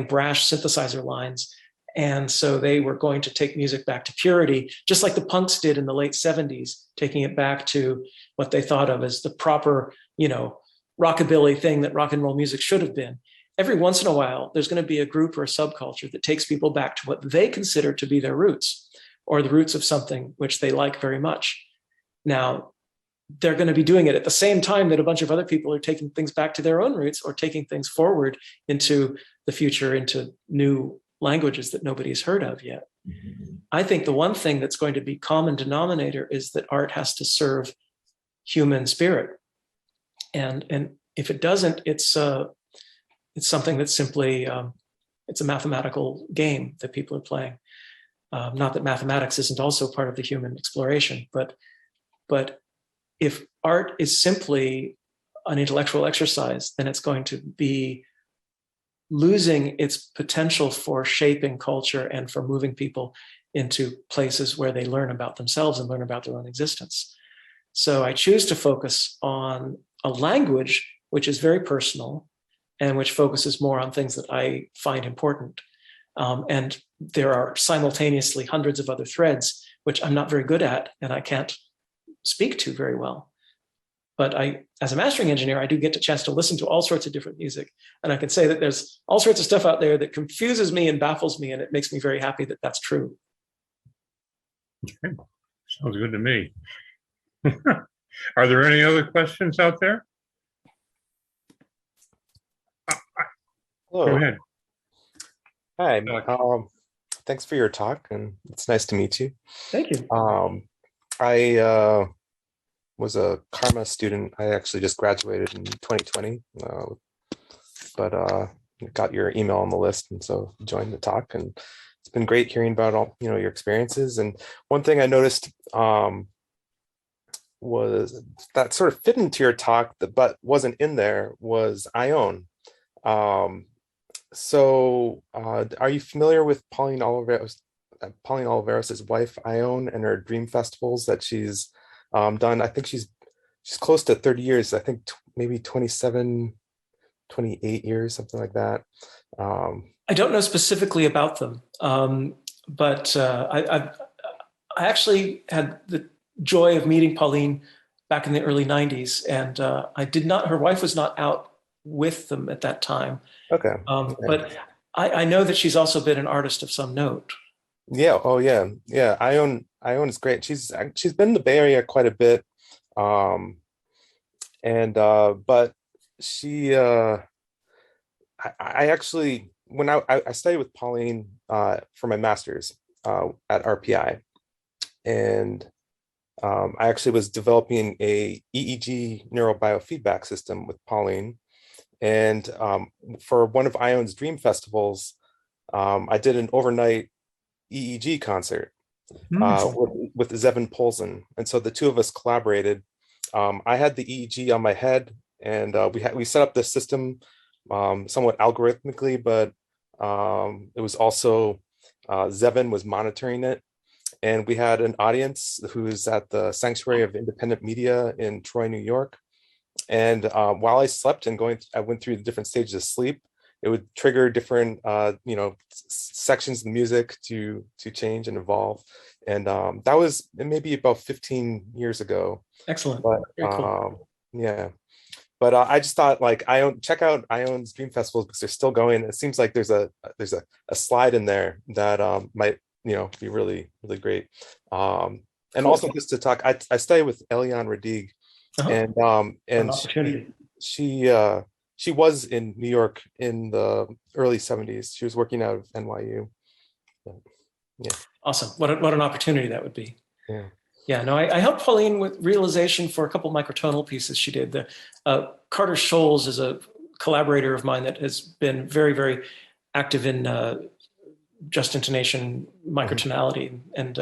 brash synthesizer lines. And so they were going to take music back to purity, just like the punks did in the late 70s, taking it back to what they thought of as the proper, rockabilly thing that rock and roll music should have been. Every once in a while, there's going to be a group or a subculture that takes people back to what they consider to be their roots, or the roots of something which they like very much. Now, they're going to be doing it at the same time that a bunch of other people are taking things back to their own roots or taking things forward into the future, into new languages that nobody's heard of yet. I think the one thing that's going to be common denominator is that art has to serve human spirit. And if it doesn't, it's something that's simply, it's a mathematical game that people are playing. Not that mathematics isn't also part of the human exploration, but if art is simply an intellectual exercise, then it's going to be losing its potential for shaping culture and for moving people into places where they learn about themselves and learn about their own existence. So I choose to focus on a language which is very personal and which focuses more on things that I find important. And there are simultaneously hundreds of other threads, which I'm not very good at and I can't speak to very well. But as a mastering engineer, I do get a chance to listen to all sorts of different music. And I can say that there's all sorts of stuff out there that confuses me and baffles me. And it makes me very happy that that's true. Okay. Sounds good to me. Are there any other questions out there? Hello. Go ahead. Hi. Thanks for your talk, and it's nice to meet you. Thank you. I was a Karma student. I actually just graduated in 2020, but got your email on the list, and so joined the talk. And it's been great hearing about all your experiences. And one thing I noticed was that sort of fit into your talk, but wasn't in there, was Ione. So are you familiar with Pauline Oliveros' wife, Ione, and her dream festivals that she's done? I think she's close to 30 years. I think maybe 27, 28 years, something like that. I don't know specifically about them, but I actually had the joy of meeting Pauline back in the early 90s, and her wife was not out with them at that time. Okay. But I know that she's also been an artist of some note. Yeah. Oh, yeah. Yeah. Ione is great. She's been in the Bay Area quite a bit, but she. I actually, when I studied with Pauline for my master's at RPI, and I actually was developing a EEG neurobiofeedback system with Pauline. And for one of Ione's dream festivals, I did an overnight EEG concert. with Zevin Polson. And so the two of us collaborated. I had the EEG on my head, and we set up this system somewhat algorithmically, but it was also Zevin was monitoring it. And we had an audience who's at the Sanctuary of Independent Media in Troy, New York. And while I slept and I went through the different stages of sleep, it would trigger different, sections of the music to change and evolve. And that was maybe about 15 years ago. Excellent. But Very cool. yeah. But I just thought, like, check out Ion's Dream Festivals because they're still going. It seems like there's a slide in there that might be really, really great. And Cool. also just to talk, I study with Elaine Radig, An and opportunity. she was in New York in the early 70s. She was working out of NYU. Yeah. Awesome. What an opportunity that would be. Yeah. Yeah, no, I helped Pauline with realization for a couple microtonal pieces she did. Carter Scholes is a collaborator of mine that has been very, very active in just intonation, microtonality. And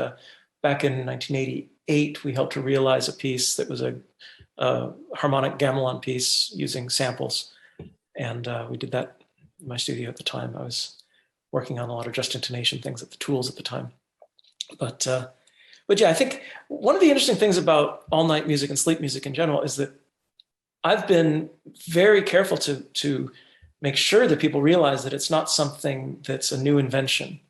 back in 1988, we helped her realize a piece that was a harmonic gamelan piece using samples. And we did that in my studio at the time. I was working on a lot of just intonation things at the Tools at the time. But yeah, I think one of the interesting things about all night music and sleep music in general is that I've been very careful to make sure that people realize that it's not something that's a new invention,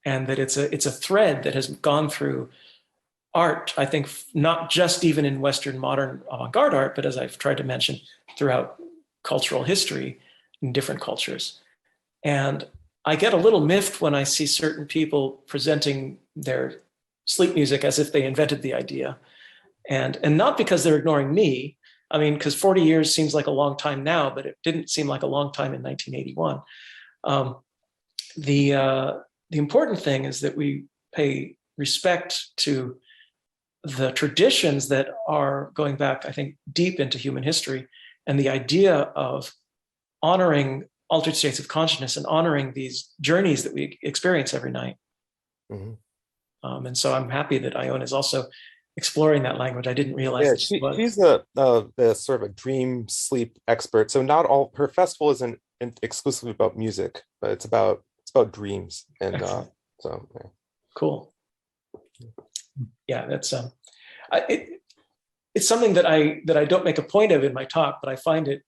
and that it's a thread that has gone through art. I think not just even in Western modern avant-garde art, but as I've tried to mention, throughout cultural history in different cultures. And I get a little miffed when I see certain people presenting their sleep music as if they invented the idea, and not because they're ignoring me. I mean, because 40 years seems like a long time now, but it didn't seem like a long time in 1981. The important thing is that we pay respect to the traditions that are going back, I think, deep into human history, and the idea of honoring altered states of consciousness and honoring these journeys that we experience every night. Mm-hmm. And so I'm happy that Ione is also exploring that language. I didn't realize Yeah, that she was. she's a sort of a dream sleep expert. So not all her festival isn't exclusively about music, but it's about dreams. And so yeah. Cool. Yeah, that's it's something that I don't make a point of in my talk, but I find it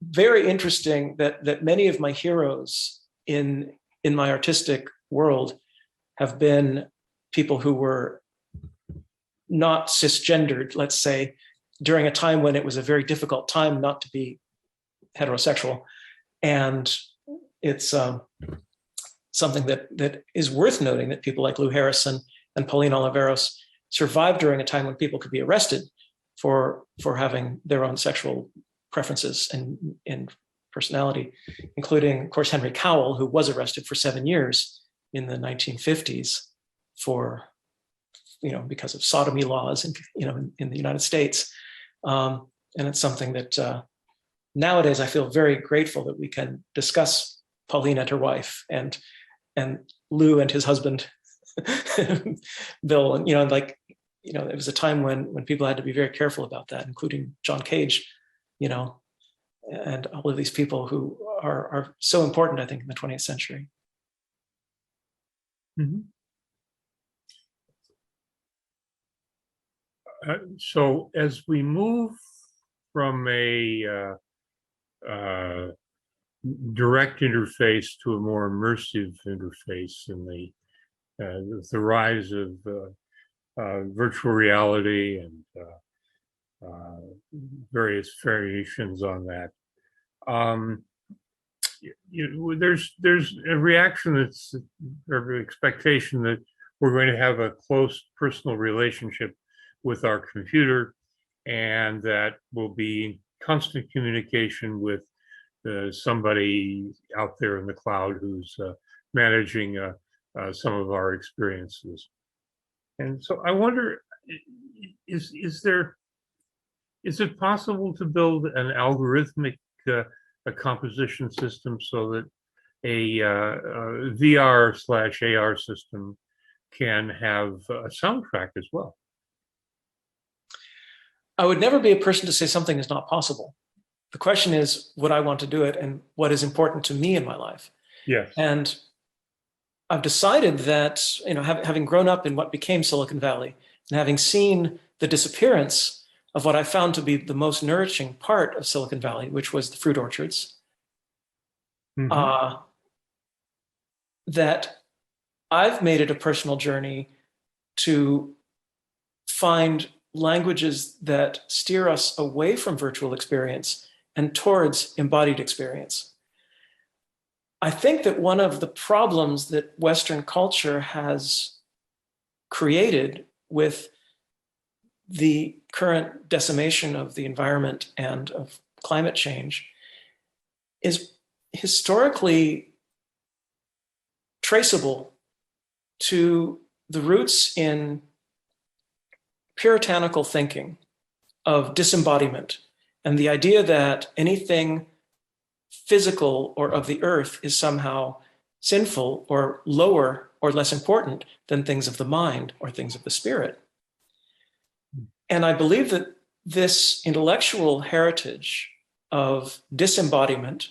very interesting that many of my heroes in my artistic world have been people who were not cisgendered, let's say, during a time when it was a very difficult time not to be heterosexual. And it's something that is worth noting, that people like Lou Harrison and Pauline Oliveros survived during a time when people could be arrested for having their own sexual preferences and personality, including, of course, Henry Cowell, who was arrested for 7 years in the 1950s for, because of sodomy laws in the United States. And it's something that nowadays I feel very grateful that we can discuss Pauline and her wife and Lou and his husband, Bill. And, it was a time when people had to be very careful about that, including John Cage, and all of these people who are so important, I think, in the 20th century. Mm-hmm. So as we move from a direct interface to a more immersive interface in the rise of virtual reality and various variations on that, there's a reaction or expectation that we're going to have a close personal relationship with our computer, and that we'll be in constant communication with somebody out there in the cloud who's managing some of our experiences. And so I wonder, is it possible to build an algorithmic a composition system so that a VR/AR system can have a soundtrack as well. I would never be a person to say something is not possible. The question is, would I want to do it, and what is important to me in my life? Yes. And I've decided that, having grown up in what became Silicon Valley and having seen the disappearance of what I found to be the most nourishing part of Silicon Valley, which was the fruit orchards, that I've made it a personal journey to find languages that steer us away from virtual experience and towards embodied experience. I think that one of the problems that Western culture has created with the current decimation of the environment and of climate change is historically traceable to the roots in puritanical thinking of disembodiment and the idea that anything physical or of the earth is somehow sinful or lower or less important than things of the mind or things of the spirit. And I believe that this intellectual heritage of disembodiment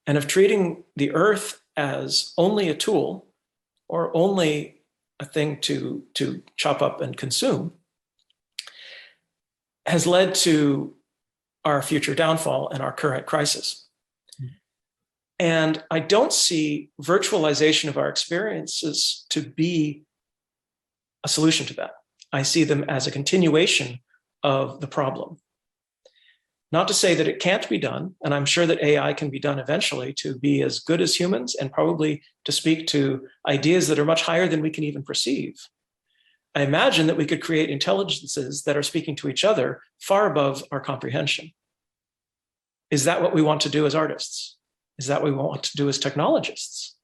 and of treating the earth as only a tool or only a thing to chop up and consume has led to our future downfall and our current crisis. And I don't see virtualization of our experiences to be a solution to that. I see them as a continuation of the problem. Not to say that it can't be done, and I'm sure that AI can be done eventually to be as good as humans and probably to speak to ideas that are much higher than we can even perceive. I imagine that we could create intelligences that are speaking to each other far above our comprehension. Is that what we want to do as artists? Is that what we want to do as technologists?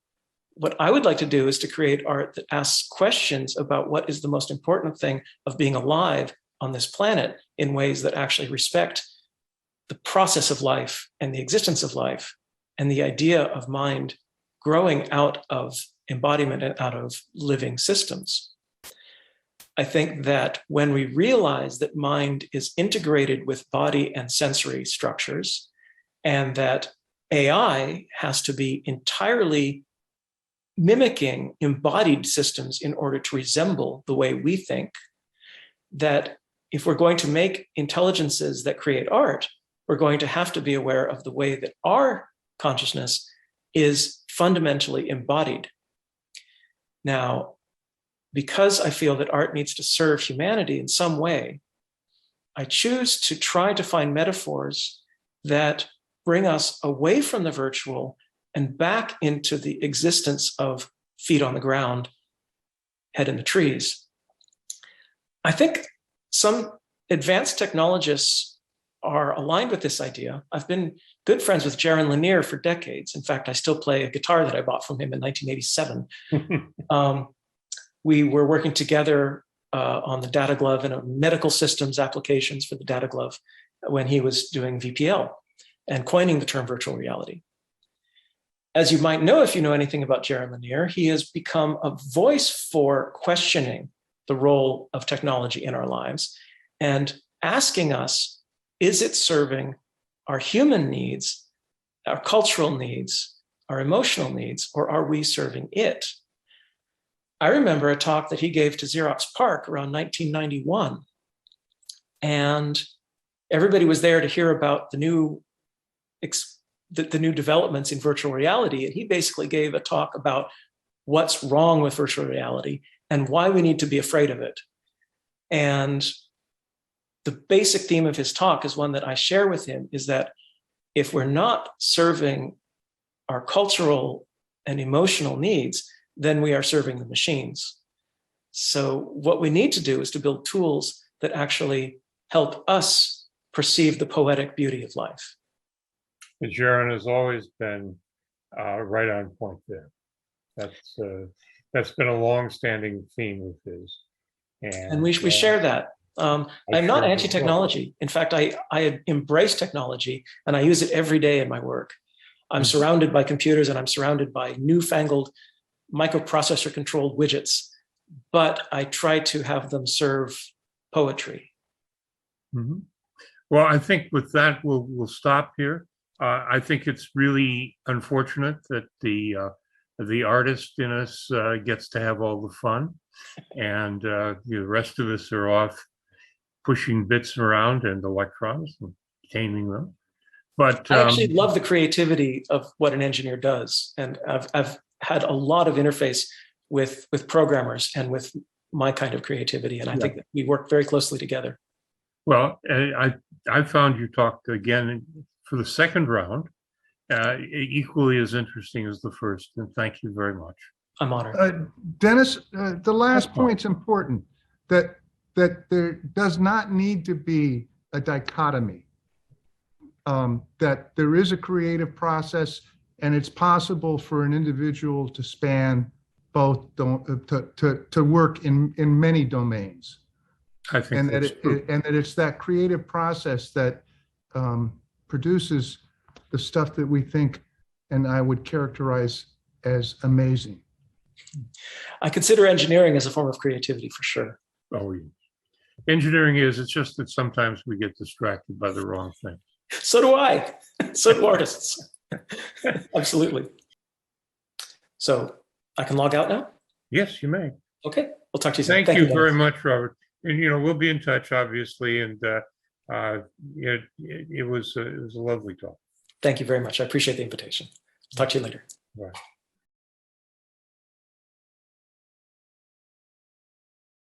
What I would like to do is to create art that asks questions about what is the most important thing of being alive on this planet in ways that actually respect the process of life and the existence of life and the idea of mind growing out of embodiment and out of living systems. I think that when we realize that mind is integrated with body and sensory structures, and that AI has to be entirely mimicking embodied systems in order to resemble the way we think, that if we're going to make intelligences that create art, we're going to have to be aware of the way that our consciousness is fundamentally embodied. Now, because I feel that art needs to serve humanity in some way, I choose to try to find metaphors that bring us away from the virtual and back into the existence of feet on the ground, head in the trees. I think some advanced technologists are aligned with this idea. I've been good friends with Jaron Lanier for decades. In fact, I still play a guitar that I bought from him in 1987. We were working together on the Data Glove and medical systems applications for the Data Glove when he was doing VPL and coining the term virtual reality. As you might know, if you know anything about Jaron Lanier, he has become a voice for questioning the role of technology in our lives and asking us, is it serving our human needs, our cultural needs, our emotional needs, or are we serving it? I remember a talk that he gave to Xerox PARC around 1991, and everybody was there to hear about the new developments in virtual reality. And he basically gave a talk about what's wrong with virtual reality and why we need to be afraid of it. And the basic theme of his talk is one that I share with him, is that if we're not serving our cultural and emotional needs, then we are serving the machines. So what we need to do is to build tools that actually help us perceive the poetic beauty of life. Jaron has always been right on point there. That's been a long-standing theme of his. And we share that. I'm not anti-technology. In fact, I embrace technology and I use it every day in my work. I'm surrounded by computers and I'm surrounded by newfangled microprocessor controlled widgets but I try to have them serve poetry. Mhm. Well, I think with that, we'll stop here. I think it's really unfortunate that the artist in us gets to have all the fun, and the rest of us are off pushing bits around and electrons and taming them. But I actually love the creativity of what an engineer does, and I've had a lot of interface with programmers and with my kind of creativity, and I think that we work very closely together. well, I found you talked again for the second round equally as interesting as the first, and thank you very much. I'm honored. Dennis, the last point's important, that there does not need to be a dichotomy, that there is a creative process, and it's possible for an individual to span both, to work in many domains. I think And that's true. and that it's that creative process that produces the stuff that we think, and I would characterize as amazing. I consider engineering as a form of creativity for sure. Oh, yeah. Engineering is, it's just that sometimes we get distracted by the wrong thing. So do I. So do artists. Absolutely. So I can log out now? Yes, you may. Okay. We'll talk to you soon. Thank you very Dennis. much, Robert. And, we'll be in touch, obviously, and it was a lovely talk. Thank you very much. I appreciate the invitation. Talk to you later. Bye.